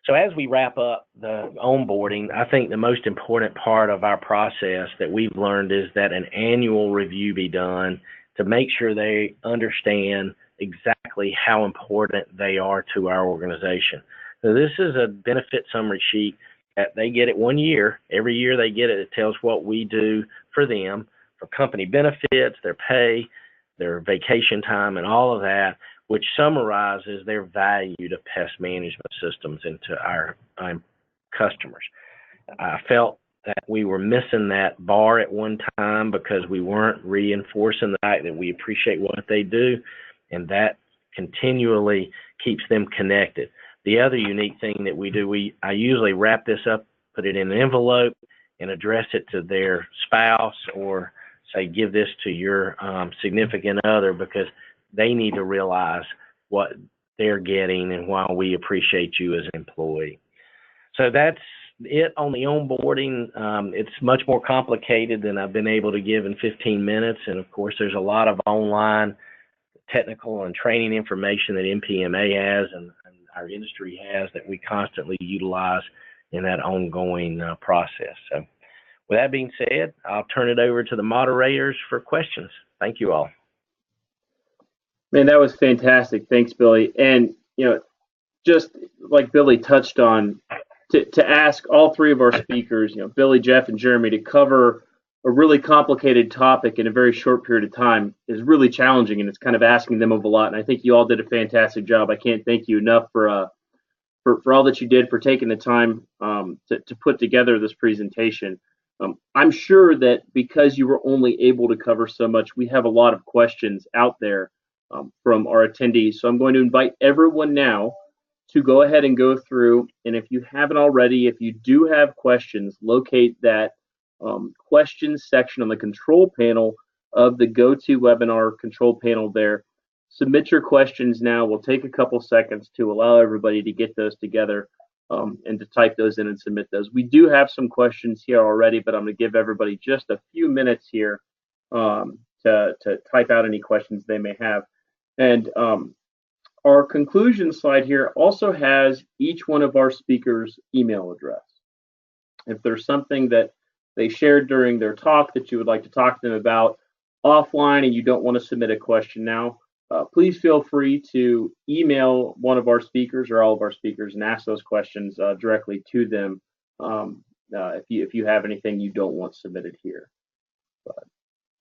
[SPEAKER 5] So as we wrap up the onboarding, I think the most important part of our process that we've learned is that an annual review be done to make sure they understand exactly how important they are to our organization. So this is a benefit summary sheet that they get it 1 year. Every year they get it. It tells what we do for them, for company benefits, their pay, their vacation time, and all of that, which summarizes their value to pest management systems and to our customers. I felt that we were missing that bar at one time because we weren't reinforcing the fact that we appreciate what they do, and that continually keeps them connected. The other unique thing that we do, I usually wrap this up, put it in an envelope, and address it to their spouse, or say, give this to your significant other, because they need to realize what they're getting and why we appreciate you as an employee. So that's it on the onboarding. It's much more complicated than I've been able to give in 15 minutes. And of course, there's a lot of online technical and training information that NPMA has and our industry has that we constantly utilize in that ongoing process. So with that being said, I'll turn it over to the moderators for questions. Thank you all.
[SPEAKER 2] Man, that was fantastic. Thanks, Billy. And, just like Billy touched on, to ask all three of our speakers, Billy, Jeff, and Jeremy, to cover a really complicated topic in a very short period of time is really challenging, and it's kind of asking them of a lot. And I think you all did a fantastic job. I can't thank you enough for all that you did, for taking the time to put together this presentation. I'm sure that because you were only able to cover so much, we have a lot of questions out there from our attendees. So I'm going to invite everyone now to go ahead and go through, and if you haven't already, if you do have questions, locate that questions section on the control panel of the GoToWebinar control panel there. Submit your questions now. We'll take a couple seconds to allow everybody to get those together and to type those in and submit those. We do have some questions here already, but I'm going to give everybody just a few minutes here to type out any questions they may have. And our conclusion slide here also has each one of our speakers' email address. If there's something that they shared during their talk that you would like to talk to them about offline and you don't want to submit a question now, please feel free to email one of our speakers or all of our speakers and ask those questions directly to them if you have anything you don't want submitted here.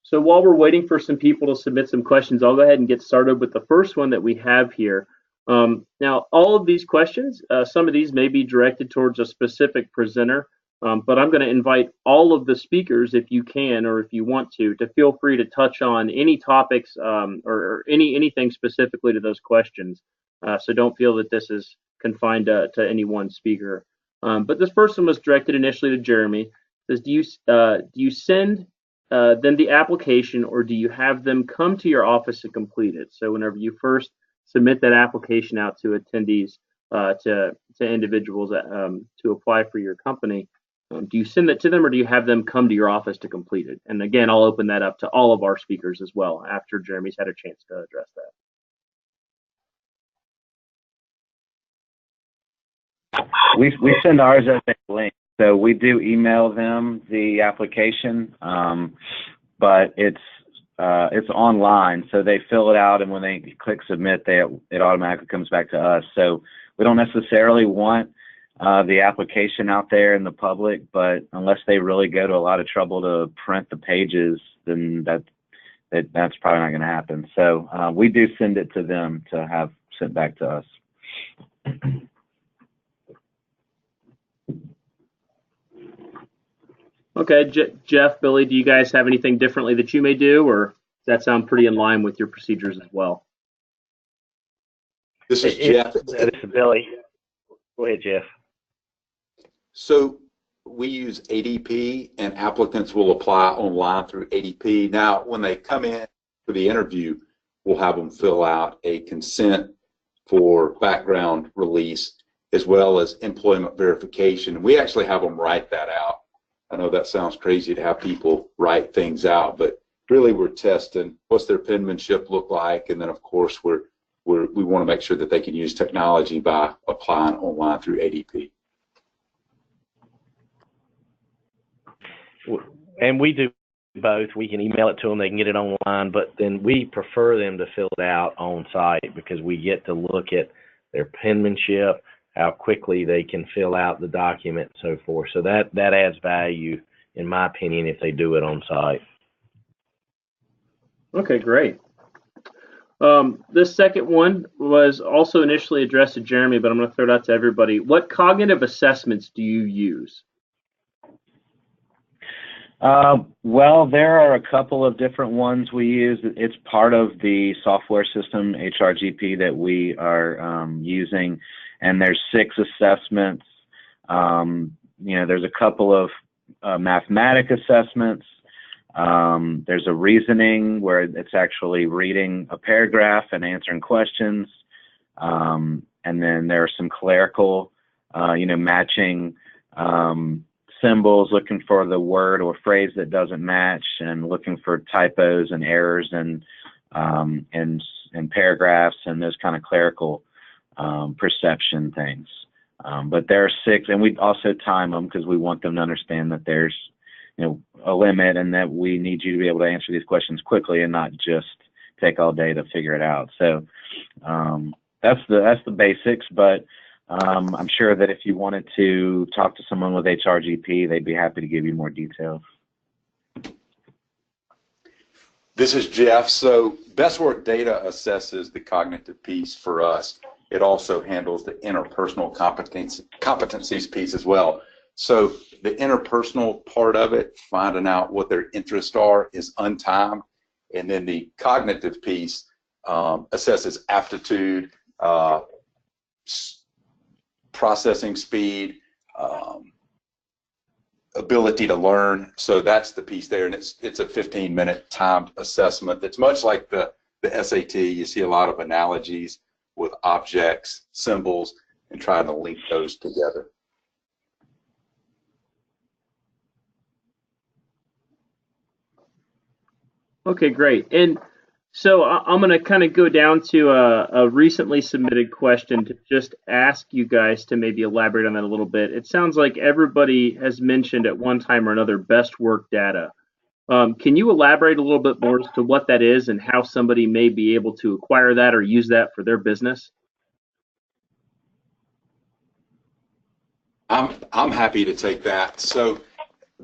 [SPEAKER 2] So while we're waiting for some people to submit some questions, I'll go ahead and get started with the first one that we have here. Now, all of these questions, some of these may be directed towards a specific presenter, but I'm going to invite all of the speakers, if you can or if you want to feel free to touch on any topics or anything specifically to those questions. So don't feel that this is confined to any one speaker. But this first one was directed initially to Jeremy. It says, do you send them the application, or do you have them come to your office to complete it? So whenever you first submit that application out to attendees, to individuals to apply for your company, do you send it to them, or do you have them come to your office to complete it? And again, I'll open that up to all of our speakers as well after Jeremy's had a chance to address that.
[SPEAKER 4] We send ours as a link. So we do email them the application, but it's online. So they fill it out, and when they click submit, it automatically comes back to us. So we don't necessarily want the application out there in the public, but unless they really go to a lot of trouble to print the pages, then that's probably not going to happen. So we do send it to them to have sent back to us.
[SPEAKER 2] Okay, Jeff, Billy, do you guys have anything differently that you may do, or does that sound pretty in line with your procedures as well?
[SPEAKER 3] This is Jeff.
[SPEAKER 5] This is Billy. Go ahead, Jeff.
[SPEAKER 3] So we use ADP, and applicants will apply online through ADP. Now, when they come in for the interview, we'll have them fill out a consent for background release as well as employment verification. We actually have them write that out. I know that sounds crazy to have people write things out, but really we're testing what's their penmanship look like, and then of course we want to make sure that they can use technology by applying online through ADP.
[SPEAKER 5] And we do both. We can email it to them, they can get it online, but then we prefer them to fill it out on site because we get to look at their penmanship, how quickly they can fill out the document, and so forth. So that adds value, in my opinion, if they do it on site.
[SPEAKER 2] Okay, great. This second one was also initially addressed to Jeremy, but I'm going to throw it out to everybody. What cognitive assessments do you use?
[SPEAKER 4] Well, there are a couple of different ones we use. It's part of the software system, HRGP, that we are using. And there's 6 assessments. There's a couple of mathematic assessments. There's a reasoning where it's actually reading a paragraph and answering questions. And then there are some clerical, matching symbols, looking for the word or phrase that doesn't match, and looking for typos and errors and paragraphs and those kind of clerical perception things. But there are 6, and we also time them because we want them to understand that there's a limit and that we need you to be able to answer these questions quickly and not just take all day to figure it out. So that's the basics, but I'm sure that if you wanted to talk to someone with HRGP, they'd be happy to give you more details.
[SPEAKER 3] This is Jeff. So BestWork Data assesses the cognitive piece for us. It also handles the interpersonal competencies piece as well. So the interpersonal part of it, finding out what their interests are, is untimed. And then the cognitive piece assesses aptitude, processing speed, ability to learn. So that's the piece there, and it's a 15-minute timed assessment. It's much like the SAT. You see a lot of analogies with objects, symbols, and trying to link those together.
[SPEAKER 2] Okay, great. And so I'm going to kind of go down to a recently submitted question to just ask you guys to maybe elaborate on that a little bit. It sounds like everybody has mentioned at one time or another BestWork Data. Can you elaborate a little bit more as to what that is and how somebody may be able to acquire that or use that for their business?
[SPEAKER 3] I'm happy to take that. So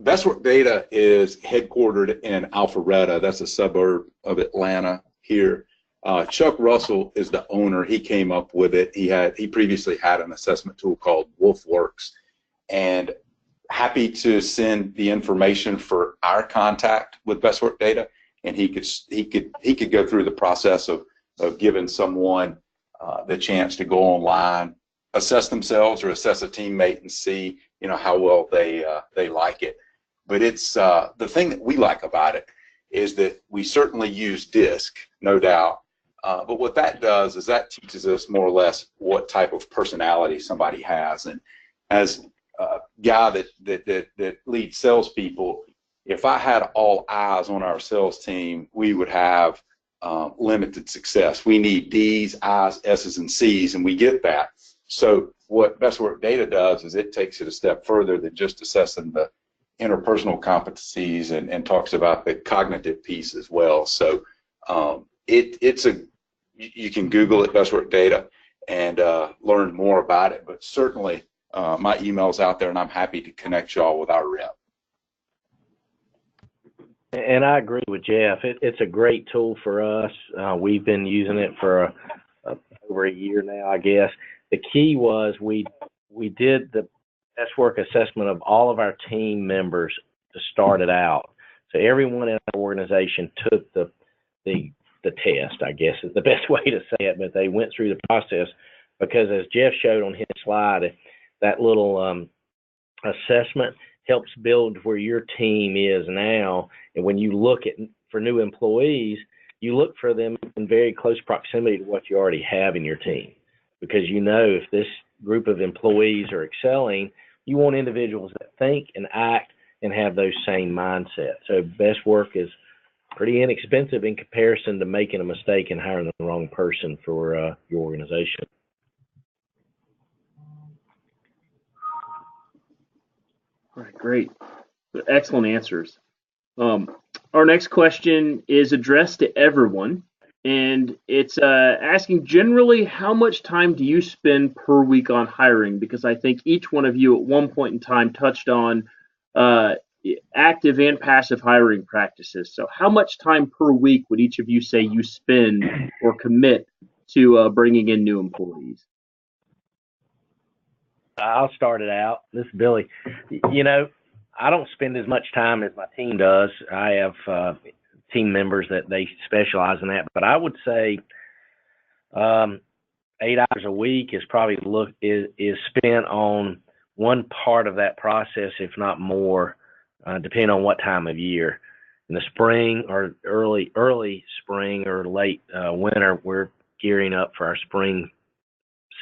[SPEAKER 3] BestWork Data is headquartered in Alpharetta. That's a suburb of Atlanta here. Chuck Russell is the owner. He came up with it. He previously had an assessment tool called WolfWorks, and happy to send the information for our contact with BestWork Data, and he could go through the process of giving someone the chance to go online, assess themselves or assess a teammate, and see how well they like it. But it's the thing that we like about it is that we certainly use DISC, no doubt. But what that does is that teaches us more or less what type of personality somebody has. And as a guy that leads salespeople, if I had all eyes on our sales team, we would have limited success. We need D's, I's, S's, and C's, and we get that. So what BestWork Data does is it takes it a step further than just assessing the interpersonal competencies and talks about the cognitive piece as well. So you can Google it, BestWork Data, and learn more about it. But certainly my email's out there, and I'm happy to connect y'all with our rep.
[SPEAKER 5] And I agree with Jeff. It's a great tool for us. We've been using it for over a year now, I guess. The key was we did the best work assessment of all of our team members to start it out. So everyone in our organization took the test, I guess is the best way to say it, but they went through the process because, as Jeff showed on his slide, that little assessment helps build where your team is now. And when you look for new employees, you look for them in very close proximity to what you already have in your team, because you know if this group of employees are excelling, you want individuals that think and act and have those same mindsets. So best work is pretty inexpensive in comparison to making a mistake and hiring the wrong person for your organization.
[SPEAKER 2] All right, great. Excellent answers. Our next question is addressed to everyone, and it's asking generally how much time do you spend per week on hiring? Because I think each one of you at one point in time touched on active and passive hiring practices. So how much time per week would each of you say you spend or commit to bringing in new employees?
[SPEAKER 5] I'll start it out. This is Billy. You know, I don't spend as much time as my team does. I have team members that they specialize in that, but I would say 8 hours a week is probably is spent on one part of that process, if not more, depending on what time of year. In the spring or early spring or late winter, we're gearing up for our spring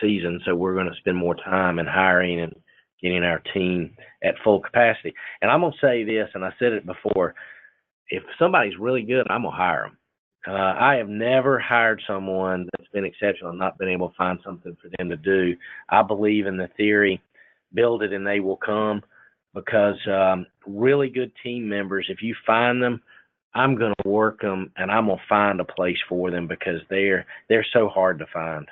[SPEAKER 5] season, so we're going to spend more time in hiring and getting our team at full capacity. And I'm going to say this, and I said it before, if somebody's really good, I'm going to hire them. I have never hired someone that's been exceptional and not been able to find something for them to do. I believe in the theory, build it and they will come, because really good team members, if you find them, I'm going to work them and I'm going to find a place for them, because they're so hard to find.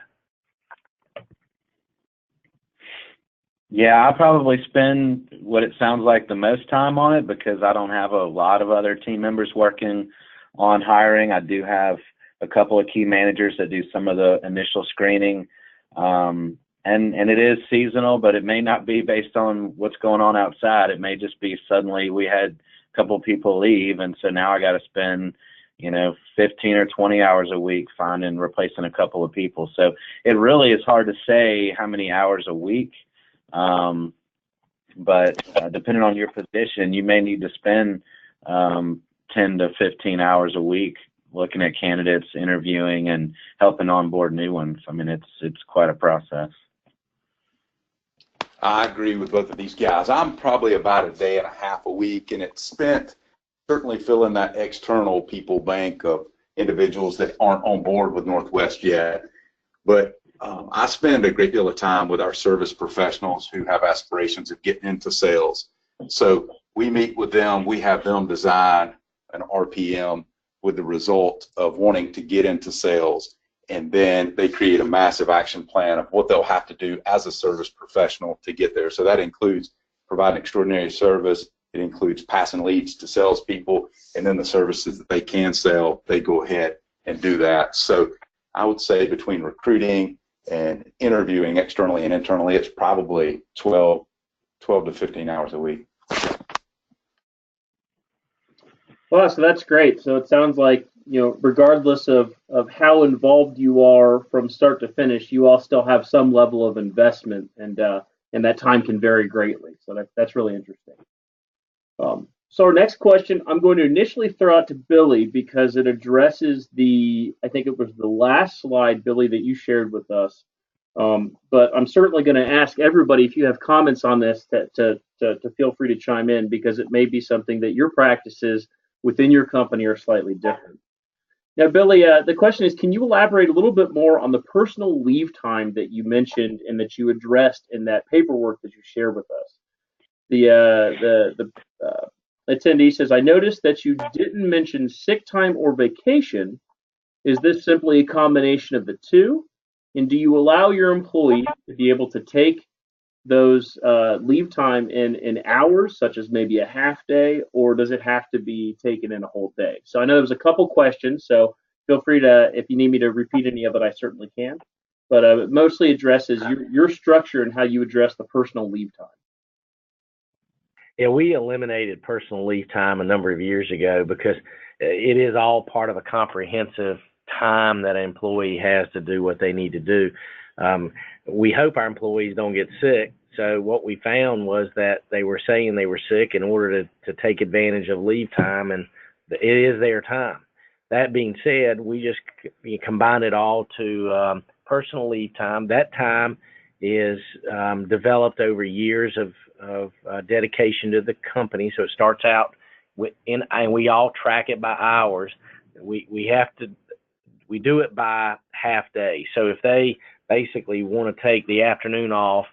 [SPEAKER 4] Yeah, I probably spend what it sounds like the most time on it, because I don't have a lot of other team members working on hiring. I do have a couple of key managers that do some of the initial screening. And it is seasonal, but it may not be based on what's going on outside. It may just be suddenly we had a couple of people leave, and so now I got to spend 15 or 20 hours a week replacing a couple of people. So it really is hard to say how many hours a week. But depending on your position, you may need to spend 10 to 15 hours a week looking at candidates, interviewing, and helping onboard new ones. I mean, it's quite a process.
[SPEAKER 3] I agree with both of these guys. I'm probably about a day and a half a week, and it's spent certainly filling that external people bank of individuals that aren't on board with Northwest yet. But I spend a great deal of time with our service professionals who have aspirations of getting into sales. So we meet with them, we have them design an RPM with the result of wanting to get into sales, and then they create a massive action plan of what they'll have to do as a service professional to get there. So that includes providing extraordinary service, it includes passing leads to salespeople, and then the services that they can sell, they go ahead and do that. So I would say between recruiting and interviewing externally and internally, it's probably 12 to 15 hours a week.
[SPEAKER 2] Well, so that's great. So it sounds like, regardless of how involved you are from start to finish, you all still have some level of investment, and that time can vary greatly. So that's really interesting. So our next question, I'm going to initially throw out to Billy, because it addresses I think it was the last slide, Billy, that you shared with us. But I'm certainly going to ask everybody, if you have comments on this, to feel free to chime in, because it may be something that your practices within your company are slightly different. Now, Billy, the question is, can you elaborate a little bit more on the personal leave time that you mentioned and that you addressed in that paperwork that you shared with us? The attendee says, I noticed that you didn't mention sick time or vacation. Is this simply a combination of the two? And do you allow your employees to be able to take those leave time in hours, such as maybe a half day, or does it have to be taken in a whole day? So I know there was a couple questions, so feel free to, if you need me to repeat any of it, I certainly can. But it mostly addresses your structure and how you address the personal leave time.
[SPEAKER 5] Yeah, we eliminated personal leave time a number of years ago because it is all part of a comprehensive time that an employee has to do what they need to do. We hope our employees don't get sick. So what we found was that they were saying they were sick in order to take advantage of leave time, and it is their time. That being said, we just combine it all to personal leave time. That time is developed over years of dedication to the company. So it starts out and we all track it by hours. We do it by half day. So if they basically want to take the afternoon off,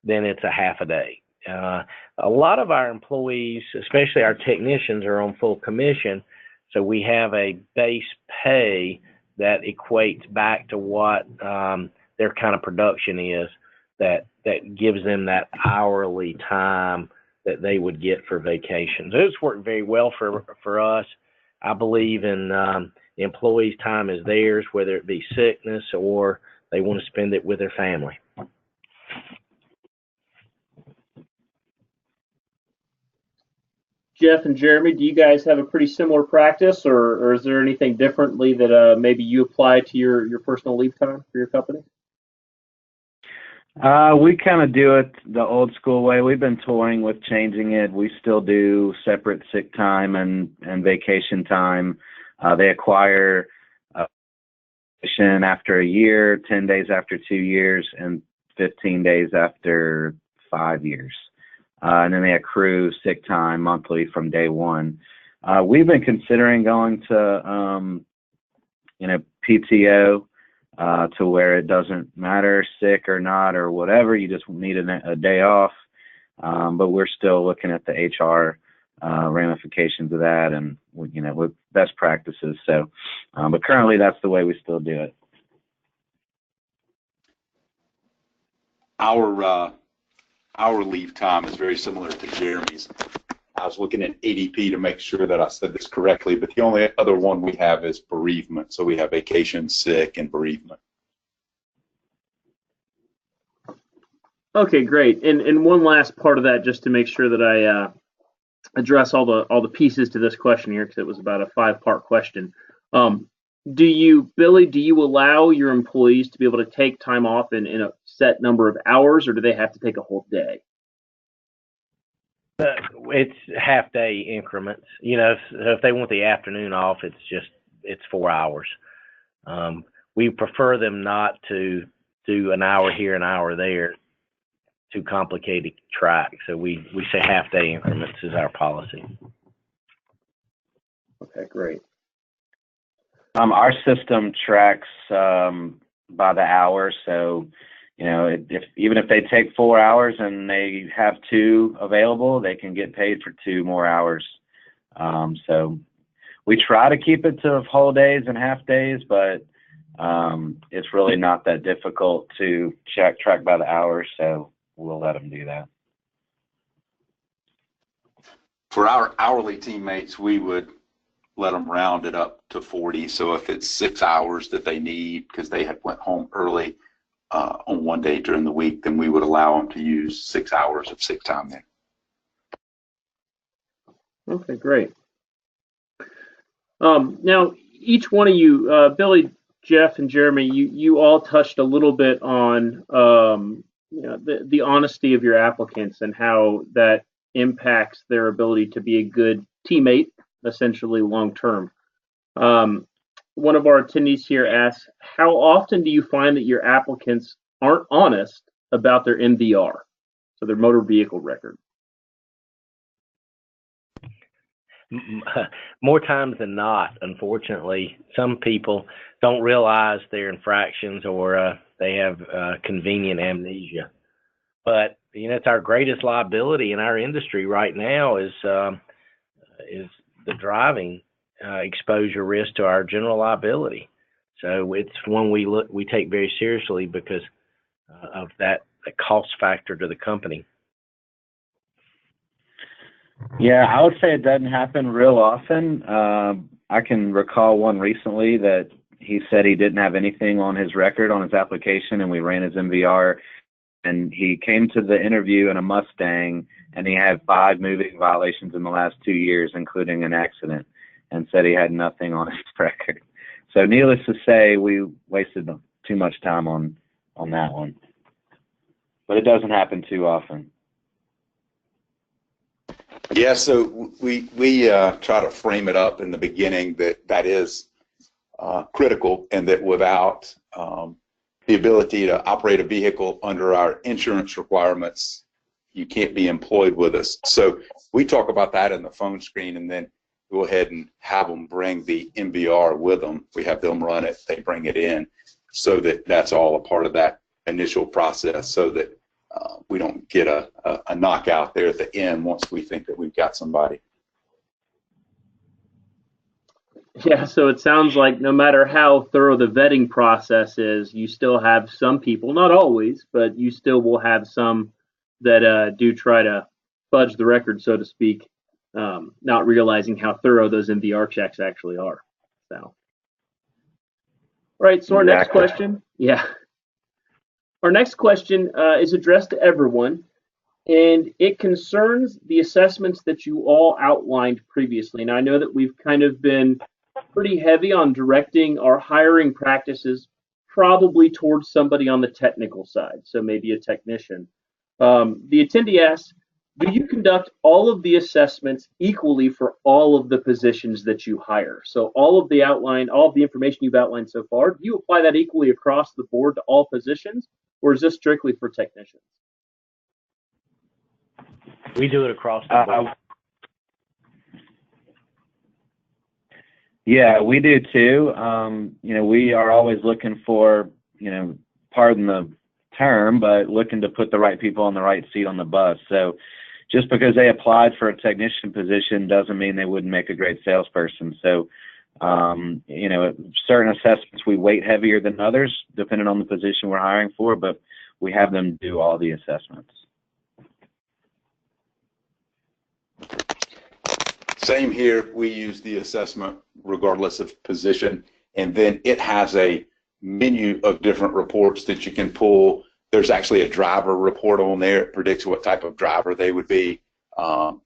[SPEAKER 5] then it's a half a day. A lot of our employees, especially our technicians, are on full commission. So we have a base pay that equates back to what their kind of production is, that gives them that hourly time that they would get for vacations. It's worked very well for us. I believe in the employees' time is theirs, whether it be sickness or they want to spend it with their family.
[SPEAKER 2] Jeff and Jeremy, do you guys have a pretty similar practice, or is there anything differently that maybe you apply to your personal leave time for your company?
[SPEAKER 4] We kind of do it the old school way. We've been toying with changing it. We still do separate sick time and vacation time. They acquire after a year, 10 days after 2 years, and 15 days after 5 years. And then they accrue sick time monthly from day one. We've been considering going to, PTO, to where it doesn't matter sick or not or whatever. You just need a day off. But we're still looking at the HR ramifications of that and, with best practices. So, but currently that's the way we still do it.
[SPEAKER 3] Our leave time is very similar to Jeremy's. I was looking at ADP to make sure that I said this correctly, but the only other one we have is bereavement. So we have vacation, sick, and bereavement.
[SPEAKER 2] Okay, great. And one last part of that, just to make sure that I address all the pieces to this question here, because it was about a 5-part question. Billy, do you allow your employees to be able to take time off in a set number of hours, or do they have to take a whole day?
[SPEAKER 5] It's half day increments. If they want the afternoon off, it's 4 hours. We prefer them not to do an hour here, an hour there, too complicated to track. So we say half day increments is our policy.
[SPEAKER 2] Okay, great.
[SPEAKER 4] Our system tracks by the hour, so even if they take 4 hours and they have 2 available, they can get paid for 2 more hours. So we try to keep it to whole days and half days, but it's really not that difficult to track by the hours, so we'll let them do that.
[SPEAKER 3] For our hourly teammates, we would let them round it up to 40. So if it's 6 hours that they need because they had went home early on one day during the week, then we would allow them to use 6 hours of sick time there.
[SPEAKER 2] Okay, great. Now, each one of you, Billy, Jeff, and Jeremy, you all touched a little bit on the honesty of your applicants and how that impacts their ability to be a good teammate, essentially long term. One of our attendees here asks, how often do you find that your applicants aren't honest about their MVR, so their motor vehicle record?
[SPEAKER 5] More times than not, unfortunately. Some people don't realize their infractions or they have convenient amnesia. But it's our greatest liability in our industry right now is the driving exposure risk to our general liability. So it's one we take very seriously because of that cost factor to the company.
[SPEAKER 4] Yeah, I would say it doesn't happen real often. I can recall one recently that he said he didn't have anything on his record on his application, and we ran his MVR, and he came to the interview in a Mustang, and he had 5 moving violations in the last 2 years, including an accident, and said he had nothing on his record. So needless to say, we wasted too much time on that one. But it doesn't happen too often.
[SPEAKER 3] Yeah, so we try to frame it up in the beginning that is critical, and that without the ability to operate a vehicle under our insurance requirements, you can't be employed with us. So we talk about that in the phone screen, and then go ahead and have them bring the MVR with them. We have them run it, they bring it in, so that's all a part of that initial process, so that we don't get a knockout there at the end once we think that we've got somebody.
[SPEAKER 2] Yeah, so it sounds like no matter how thorough the vetting process is, you still have some people, not always, but you still will have some that do try to fudge the record, so to speak, not realizing how thorough those MVR checks actually are. So, all right, so our next question, our next question is addressed to everyone, and it concerns the assessments that you all outlined previously. And I know that we've kind of been pretty heavy on directing our hiring practices probably towards somebody on the technical side, so maybe a technician. The attendee asks, do you conduct all of the assessments equally for all of the positions that you hire? So all of the information you've outlined so far, do you apply that equally across the board to all positions, or is this strictly for technicians?
[SPEAKER 5] We do it across the board.
[SPEAKER 4] Yeah, we do too. We are always looking for, pardon the term, but looking to put the right people on the right seat on the bus. So just because they applied for a technician position doesn't mean they wouldn't make a great salesperson. So, certain assessments we weight heavier than others, depending on the position we're hiring for, but we have them do all the assessments.
[SPEAKER 3] Same here. We use the assessment regardless of position, and then it has a menu of different reports that you can pull. There's actually a driver report on there. It predicts what type of driver they would be.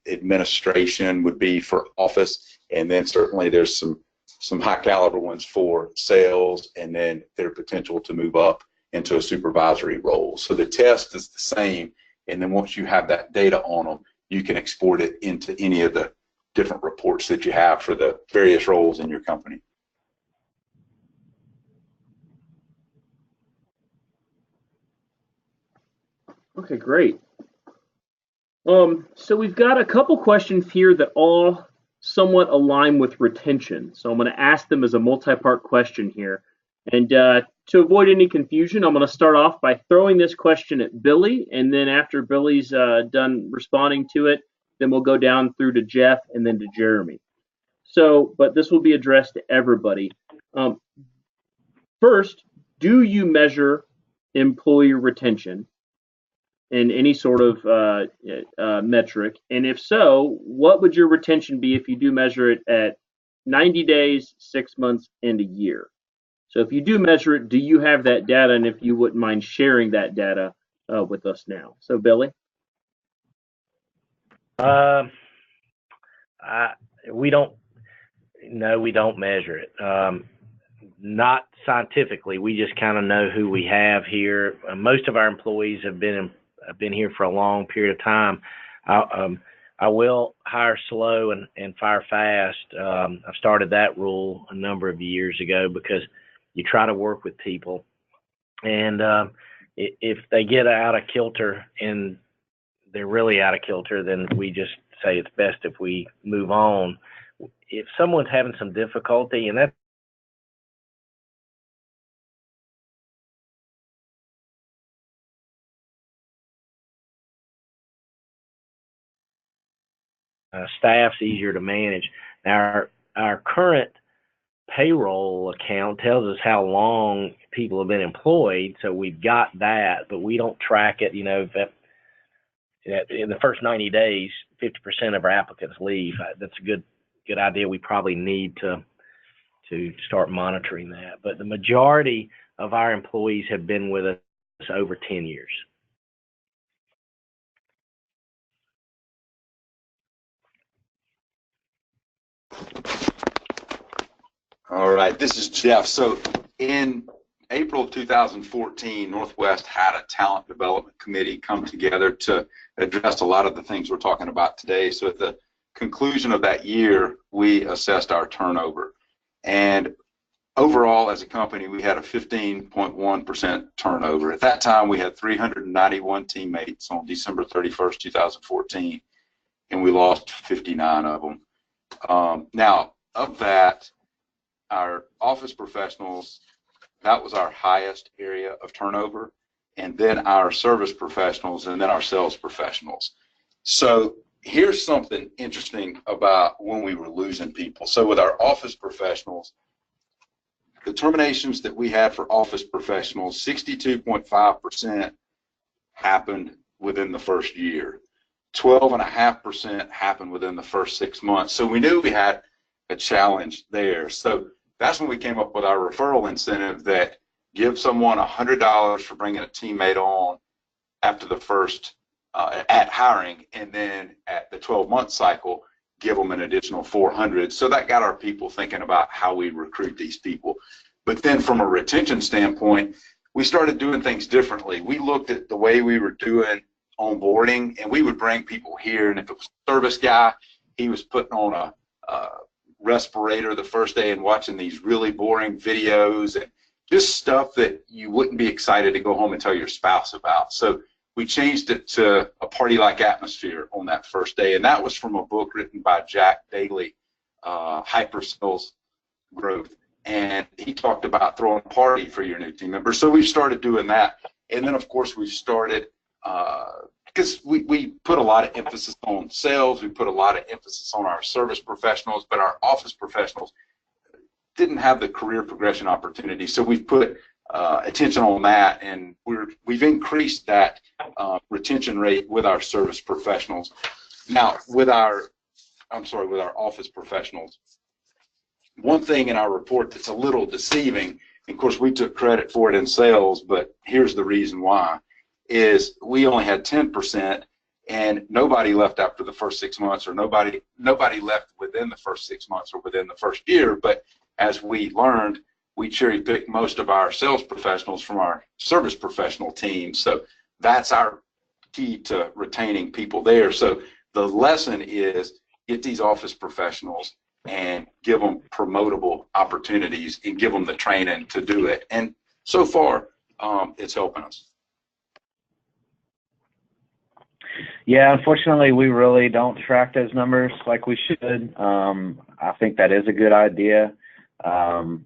[SPEAKER 3] Administration would be for office, and then certainly there's some high caliber ones for sales, and then their potential to move up into a supervisory role. So the test is the same, and then once you have that data on them, you can export it into any of the different reports that you have for the various roles in your company.
[SPEAKER 2] Okay, great. So we've got a couple questions here that all somewhat align with retention. So I'm going to ask them as a multi-part question here. And to avoid any confusion, I'm going to start off by throwing this question at Billy, and then after Billy's done responding to it, then we'll go down through to Jeff and then to Jeremy. So, but this will be addressed to everybody. First, do you measure employee retention in any sort of metric? And if so, what would your retention be if you do measure it at 90 days, 6 months, and a year? So if you do measure it, do you have that data? And if you wouldn't mind sharing that data with us now. So Billy?
[SPEAKER 5] We don't measure it. Not scientifically. We just kind of know who we have here. Most of our employees have been here for a long period of time. I will hire slow and fire fast. I've started that rule a number of years ago because you try to work with people, and if they get out of kilter and they're really out of kilter, then we just say it's best if we move on. If someone's having some difficulty, and that staff's easier to manage. Now, our current payroll account tells us how long people have been employed, so we've got that, but we don't track it. If in the first 90 days, 50% of our applicants leave. That's a good idea. We probably need to start monitoring that. But the majority of our employees have been with us over 10 years.
[SPEAKER 3] All right, this is Jeff. So in April of 2014, Northwest had a talent development committee come together to address a lot of the things we're talking about today. So at the conclusion of that year, we assessed our turnover. And overall, as a company, we had a 15.1% turnover. At that time, we had 391 teammates on December 31st, 2014, and we lost 59 of them. Now, of that, our office professionals, that was our highest area of turnover, and then our service professionals, and then our sales professionals. So here's something interesting about when we were losing people. So with our office professionals, the terminations that we had for office professionals, 62.5% happened within the first year. 12.5% happened within the first 6 months. So we knew we had a challenge there. So that's when we came up with our referral incentive that give someone $100 for bringing a teammate on after the first, at hiring, and then at the 12-month cycle, give them an additional $400. So that got our people thinking about how we recruit these people. But then from a retention standpoint, we started doing things differently. We looked at the way we were doing onboarding, and we would bring people here, and if it was a service guy, he was putting on a respirator the first day and watching these really boring videos and just stuff that you wouldn't be excited to go home and tell your spouse about. So we changed it to a party-like atmosphere on that first day, and that was from a book written by Jack Daly, Hyper Sales Growth, and he talked about throwing a party for your new team members. So we started doing that, and then of course we started because we put a lot of emphasis on sales, we put a lot of emphasis on our service professionals, but our office professionals didn't have the career progression opportunity. So we've put attention on that, and we've increased that retention rate with our service professionals. Now, with our office professionals, one thing in our report that's a little deceiving, and of course we took credit for it in sales, but here's the reason why, is we only had 10%, and nobody left after the first 6 months, or nobody left within the first 6 months or within the first year. But as we learned, we cherry picked most of our sales professionals from our service professional team. So that's our key to retaining people there. So the lesson is get these office professionals and give them promotable opportunities and give them the training to do it. And so far, it's helping us.
[SPEAKER 4] Yeah, unfortunately, we really don't track those numbers like we should. I think that is a good idea,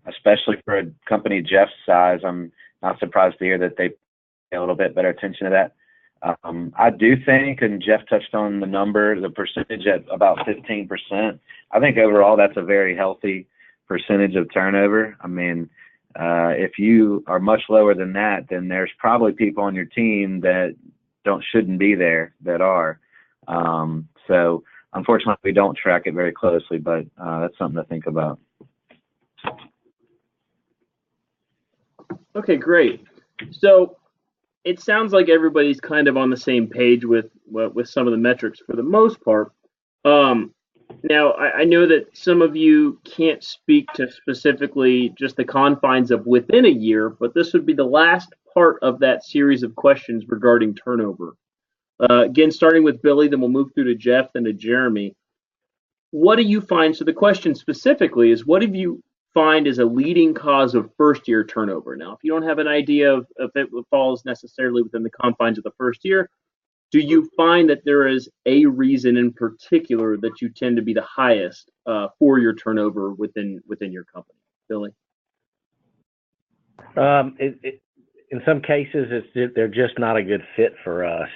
[SPEAKER 4] especially for a company Jeff's size. I'm not surprised to hear that they pay a little bit better attention to that. I do think, and Jeff touched on the percentage at about 15%. I think overall that's a very healthy percentage of turnover. I mean, if you are much lower than that, then there's probably people on your team that shouldn't be there that are. So unfortunately, we don't track it very closely, but that's something to think about.
[SPEAKER 2] Okay, great. So it sounds like everybody's kind of on the same page with some of the metrics for the most part. Now, I know that some of you can't speak to specifically just the confines of within a year, but this would be the last part of that series of questions regarding turnover. Again, starting with Billy, then we'll move through to Jeff, then to Jeremy. What do you find? So the question specifically is, what do you find is a leading cause of first-year turnover? Now, if you don't have an idea of if it falls necessarily within the confines of the first year, do you find that there is a reason in particular that you tend to be the highest for your turnover within your company? Billy?
[SPEAKER 5] In some cases, they're just not a good fit for us.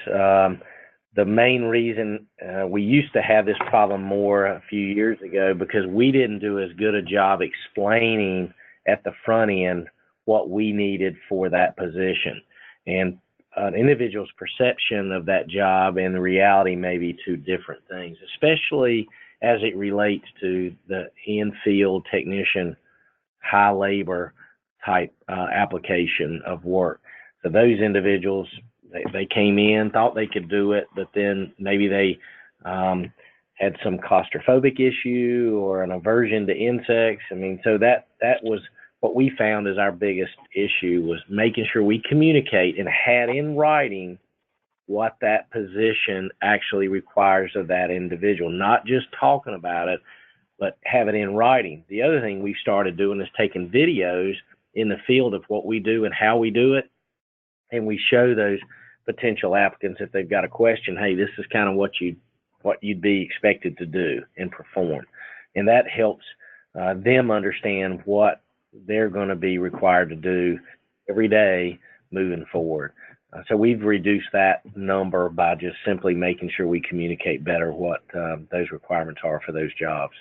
[SPEAKER 5] the main reason we used to have this problem more a few years ago because we didn't do as good a job explaining at the front end what we needed for that position. And an individual's perception of that job and the reality may be two different things, especially as it relates to the in-field technician, high labor type application of work. So those individuals, they came in, thought they could do it, but then maybe they had some claustrophobic issue or an aversion to insects. I mean, so that was what we found is our biggest issue, was making sure we communicate and had in writing what that position actually requires of that individual, not just talking about it, but have it in writing. The other thing we started doing is taking videos in the field of what we do and how we do it, and we show those potential applicants, if they've got a question, hey, this is kind of what you'd be expected to do and perform. And that helps them understand what they're going to be required to do every day moving forward. So we've reduced that number by just simply making sure we communicate better what those requirements are for those jobs.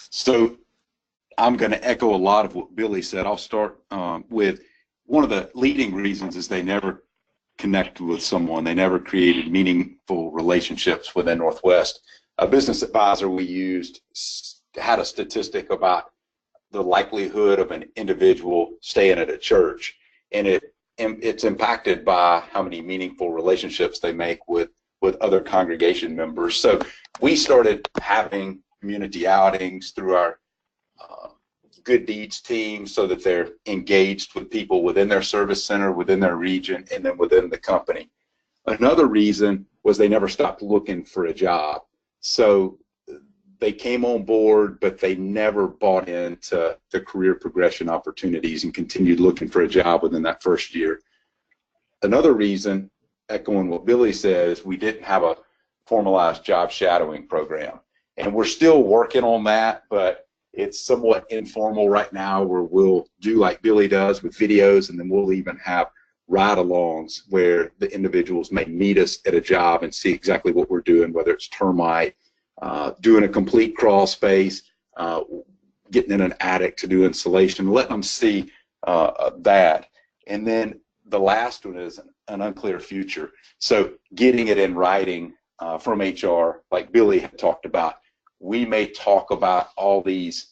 [SPEAKER 3] So I'm going to echo a lot of what Billy said. I'll start with one of the leading reasons is they never connected with someone. They never created meaningful relationships within Northwest. A business advisor we used had a statistic about the likelihood of an individual staying at a church, and it's impacted by how many meaningful relationships they make with other congregation members. So we started having community outings through our good deeds team so that they're engaged with people within their service center, within their region, and then within the company. Another reason was they never stopped looking for a job. So they came on board, but they never bought into the career progression opportunities and continued looking for a job within that first year. Another reason, echoing what Billy said, is we didn't have a formalized job shadowing program. And we're still working on that, but it's somewhat informal right now, where we'll do like Billy does with videos, and then we'll even have ride-alongs where the individuals may meet us at a job and see exactly what we're doing, whether it's termite, doing a complete crawl space, getting in an attic to do insulation, letting them see that. And then the last one is an unclear future. So getting it in writing from HR, like Billy had talked about. We may talk about all these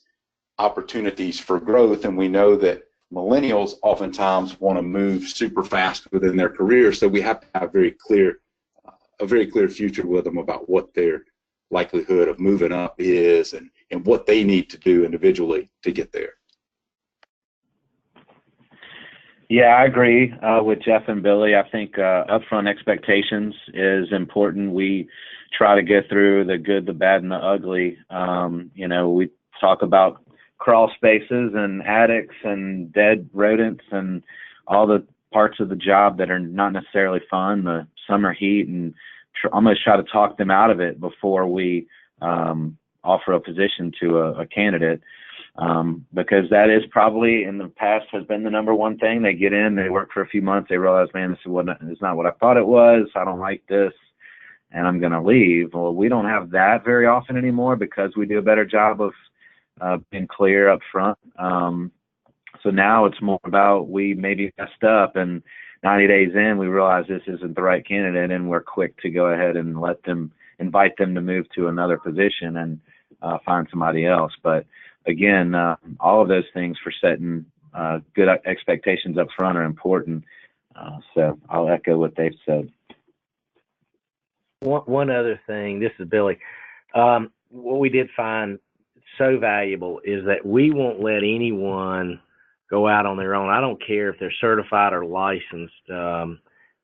[SPEAKER 3] opportunities for growth, and we know that millennials oftentimes want to move super fast within their career, so we have to have a very clear future with them about what their likelihood of moving up is and what they need to do individually to get there.
[SPEAKER 4] Yeah, I agree with Jeff and Billy. I think upfront expectations is important. We try to get through the good, the bad, and the ugly. We talk about crawl spaces and attics and dead rodents and all the parts of the job that are not necessarily fun, the summer heat, and almost try to talk them out of it before we offer a position to a candidate. Because that is probably in the past has been the number one thing. They get in, they work for a few months, they realize, man, this is not what I thought it was. I don't like this, and I'm going to leave. Well, we don't have that very often anymore because we do a better job of being clear up front. So now it's more about we maybe messed up, and 90 days in, we realize this isn't the right candidate, and we're quick to go ahead and invite them to move to another position and find somebody else. But again, all of those things for setting good expectations up front are important. So I'll echo what they've said.
[SPEAKER 5] One other thing, this is Billy. What we did find so valuable is that we won't let anyone go out on their own. I don't care if they're certified or licensed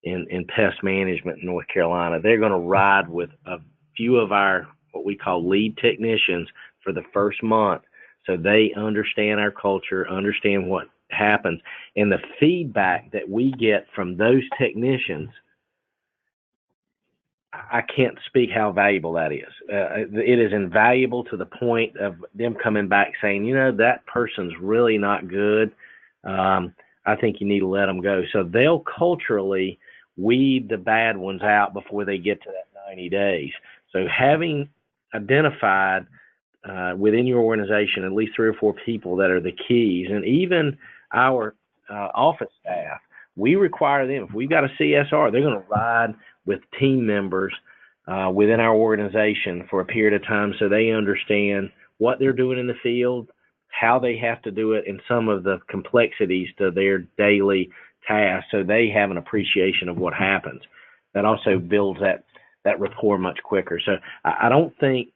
[SPEAKER 5] in pest management in North Carolina. They're going to ride with a few of our what we call lead technicians for the first month, so they understand our culture, understand what happens. And the feedback that we get from those technicians, I can't speak how valuable that is. It is invaluable to the point of them coming back saying, that person's really not good. I I think you need to let them go. So they'll culturally weed the bad ones out before they get to that 90 days. So having identified within your organization at least 3 or 4 people that are the keys, and even our office staff, we require them, if we've got a CSR, they're going to ride with team members within our organization for a period of time so they understand what they're doing in the field, how they have to do it, and some of the complexities to their daily tasks, so they have an appreciation of what happens. That also builds that rapport much quicker. So I don't think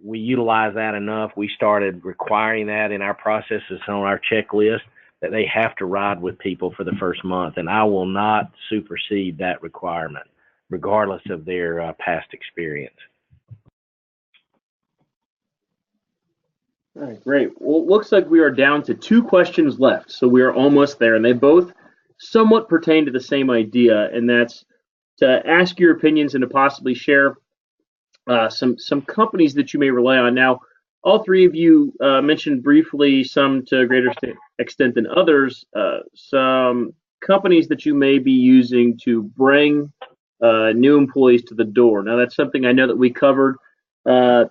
[SPEAKER 5] we utilize that enough. We started requiring that in our processes on our checklist, that they have to ride with people for the first month, and I will not supersede that requirement, regardless of their past experience.
[SPEAKER 2] All right, great. Well, it looks like we are down to 2 questions left, so we are almost there, and they both somewhat pertain to the same idea, and that's to ask your opinions and to possibly share some companies that you may rely on. Now, all 3 of you mentioned briefly, some to a greater extent than others, some companies that you may be using to bring new employees to the door. Now, that's something I know that we covered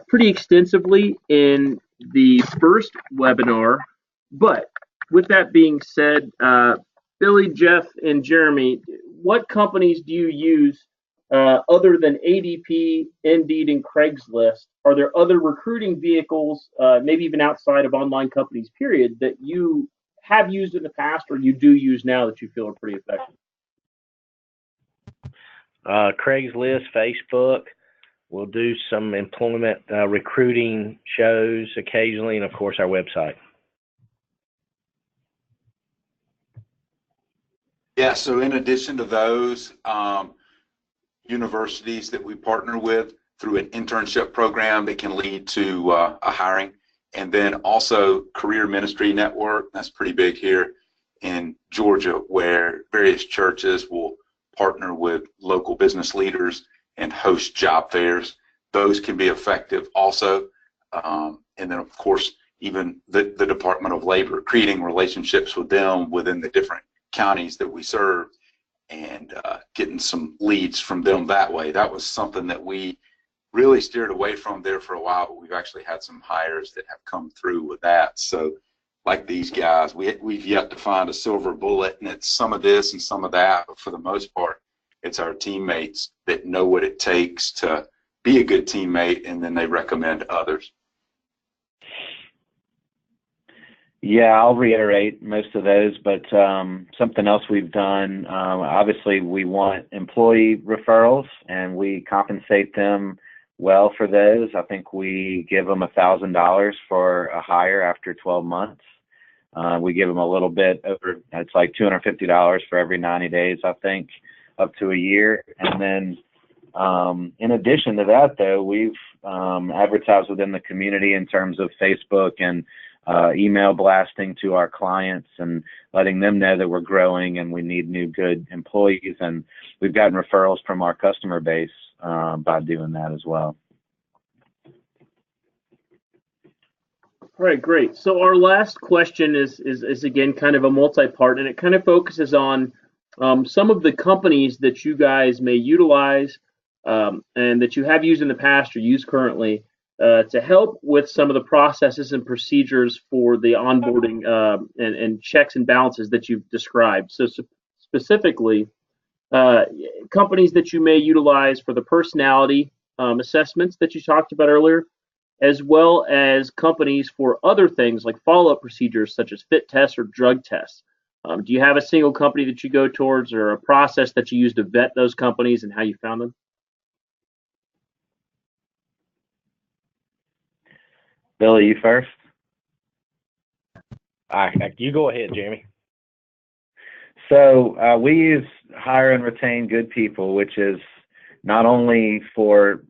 [SPEAKER 2] pretty extensively in the first webinar, but with that being said, Billy, Jeff, and Jeremy, what companies do you use other than ADP, Indeed, and Craigslist? Are there other recruiting vehicles, maybe even outside of online companies, period, that you have used in the past or you do use now that you feel are pretty effective?
[SPEAKER 5] Craigslist, Facebook. We'll do some employment recruiting shows occasionally, and of course our website.
[SPEAKER 3] Yeah, so in addition to those, universities that we partner with through an internship program that can lead to a hiring, and then also Career Ministry Network. That's pretty big here in Georgia, where various churches will partner with local business leaders and host job fairs. Those can be effective also. And then, of course, even the Department of Labor, creating relationships with them within the different counties that we serve and getting some leads from them that way. That was something that we really steered away from there for a while, but we've actually had some hires that have come through with that. So like these guys, we've yet to find a silver bullet, and it's some of this and some of that, but for the most part, it's our teammates that know what it takes to be a good teammate, and then they recommend others.
[SPEAKER 4] Yeah, I'll reiterate most of those, but something else we've done, obviously we want employee referrals, and we compensate them well for those. I think we give them $1,000 for a hire after 12 months. We give them a little bit over, it's like $250 for every 90 days, I think, up to a year. And then in addition to that, though, we've advertised within the community in terms of Facebook and email blasting to our clients and letting them know that we're growing and we need new good employees. And we've gotten referrals from our customer base by doing that as well.
[SPEAKER 2] All right, great. So our last question is again kind of a multi-part, and it kind of focuses on some of the companies that you guys may utilize and that you have used in the past or use currently to help with some of the processes and procedures for the onboarding and checks and balances that you've described. So specifically, companies that you may utilize for the personality assessments that you talked about earlier, as well as companies for other things like follow-up procedures such as fit tests or drug tests. Do you have a single company that you go towards or a process that you use to vet those companies and how you found them?
[SPEAKER 4] Billy, you first.
[SPEAKER 5] You go ahead, Jeremy.
[SPEAKER 4] So we use Hire and Retain Good People, which is not only for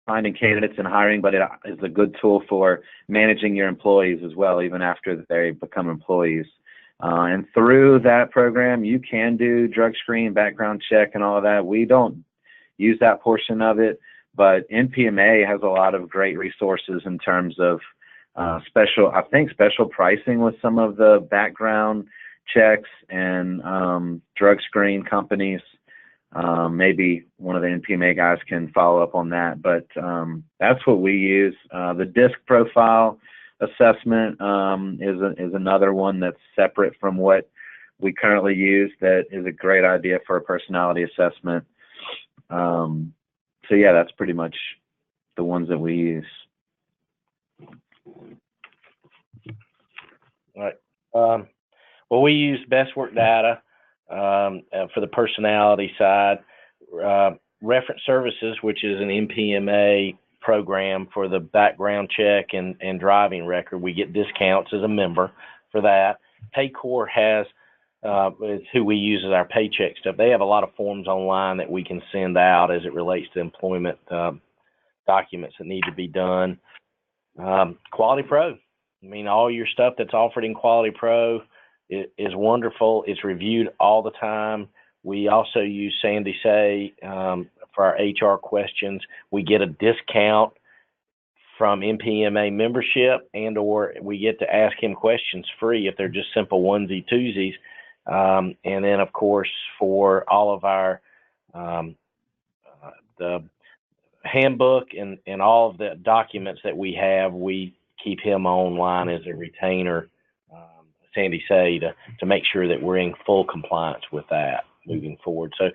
[SPEAKER 4] finding candidates and hiring, but it is a good tool for managing your employees as well, even after they become employees. And through that program, you can do drug screen, background check, and all of that. We don't use that portion of it, but NPMA has a lot of great resources in terms of special pricing with some of the background checks and drug screen companies. Maybe one of the NPMA guys can follow up on that, but that's what we use. The DISC profile assessment is another one that's separate from what we currently use, that is a great idea for a personality assessment. So yeah, that's pretty much the ones that we use.
[SPEAKER 5] All right. Well, we use Best Work Data for the personality side. Reference Services, which is an NPMA program for the background check and driving record. We get discounts as a member for that. Paycor has is who we use as our paycheck stuff. They have a lot of forms online that we can send out as it relates to employment documents that need to be done. Quality Pro. I mean, all your stuff that's offered in Quality Pro is wonderful. It's reviewed all the time. We also use Sandy Say for our HR questions. We get a discount from NPMA membership, and or we get to ask him questions free if they're just simple onesie twosies. And then, of course, for all of our the handbook and all of the documents that we have, we keep him online as a retainer, Sandy Say, to make sure that we're in full compliance with that moving forward. So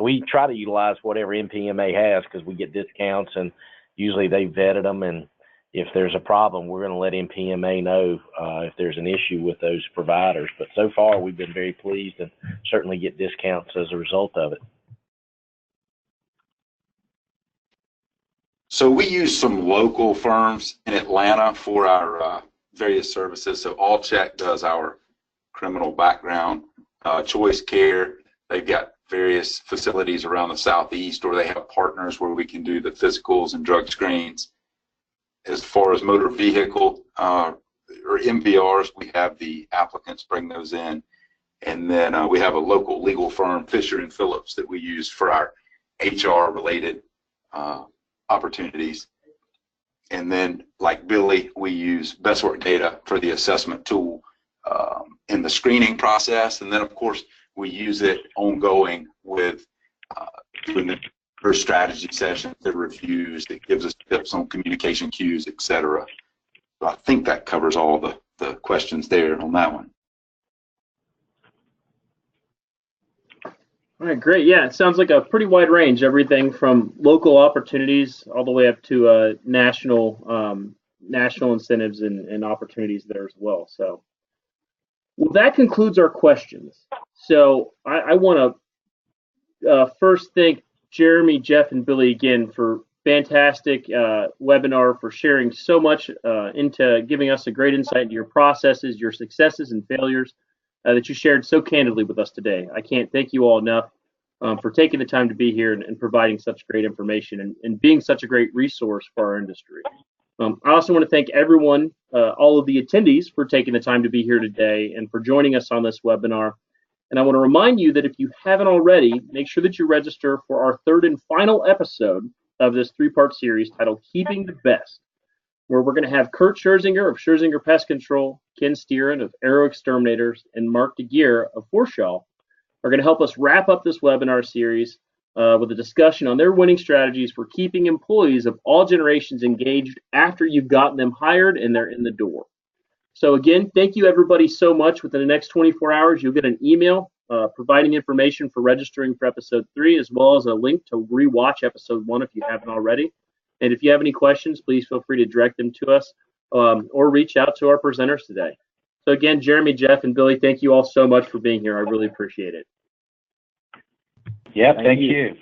[SPEAKER 5] we try to utilize whatever NPMA has, because we get discounts, and usually they vetted them, and if there's a problem, we're going to let NPMA know if there's an issue with those providers. But so far, we've been very pleased and certainly get discounts as a result of it.
[SPEAKER 3] So we use some local firms in Atlanta for our various services. So AllCheck does our criminal background. Choice Care, they've got various facilities around the Southeast, or they have partners where we can do the physicals and drug screens. As far as motor vehicle or MVRs, we have the applicants bring those in. And then we have a local legal firm, Fisher & Phillips, that we use for our HR-related opportunities. And then, like Billy, we use Best Work Data for the assessment tool in the screening process. And then, of course, we use it ongoing with doing the first strategy sessions, the reviews. It gives us tips on communication cues, etc. So I think that covers all the questions there on that one.
[SPEAKER 2] All right, great. Yeah, it sounds like a pretty wide range, everything from local opportunities all the way up to national incentives and opportunities there as well. So, well, that concludes our questions. So I want to first thank Jeremy, Jeff, and Billy again for fantastic webinar, for sharing so much into giving us a great insight into your processes, your successes and failures that you shared so candidly with us today. I can't thank you all enough for taking the time to be here and providing such great information and being such a great resource for our industry. I also want to thank everyone, all of the attendees, for taking the time to be here today and for joining us on this webinar. And I want to remind you that if you haven't already, make sure that you register for our third and final episode of this three-part series titled Keeping the Best, where we're going to have Kurt Scherzinger of Scherzinger Pest Control, Ken Steeren of Aero Exterminators, and Mark DeGeer of Forshaw are going to help us wrap up this webinar series with a discussion on their winning strategies for keeping employees of all generations engaged after you've gotten them hired and they're in the door. So again, thank you everybody so much. Within the next 24 hours, you'll get an email providing information for registering for episode 3, as well as a link to rewatch episode 1 if you haven't already. And if you have any questions, please feel free to direct them to us or reach out to our presenters today. So again, Jeremy, Jeff, and Billy, thank you all so much for being here. I really appreciate it.
[SPEAKER 4] Yeah, thank you.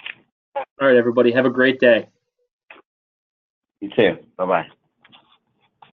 [SPEAKER 2] All right, everybody, have a great day.
[SPEAKER 4] You too. Bye-bye.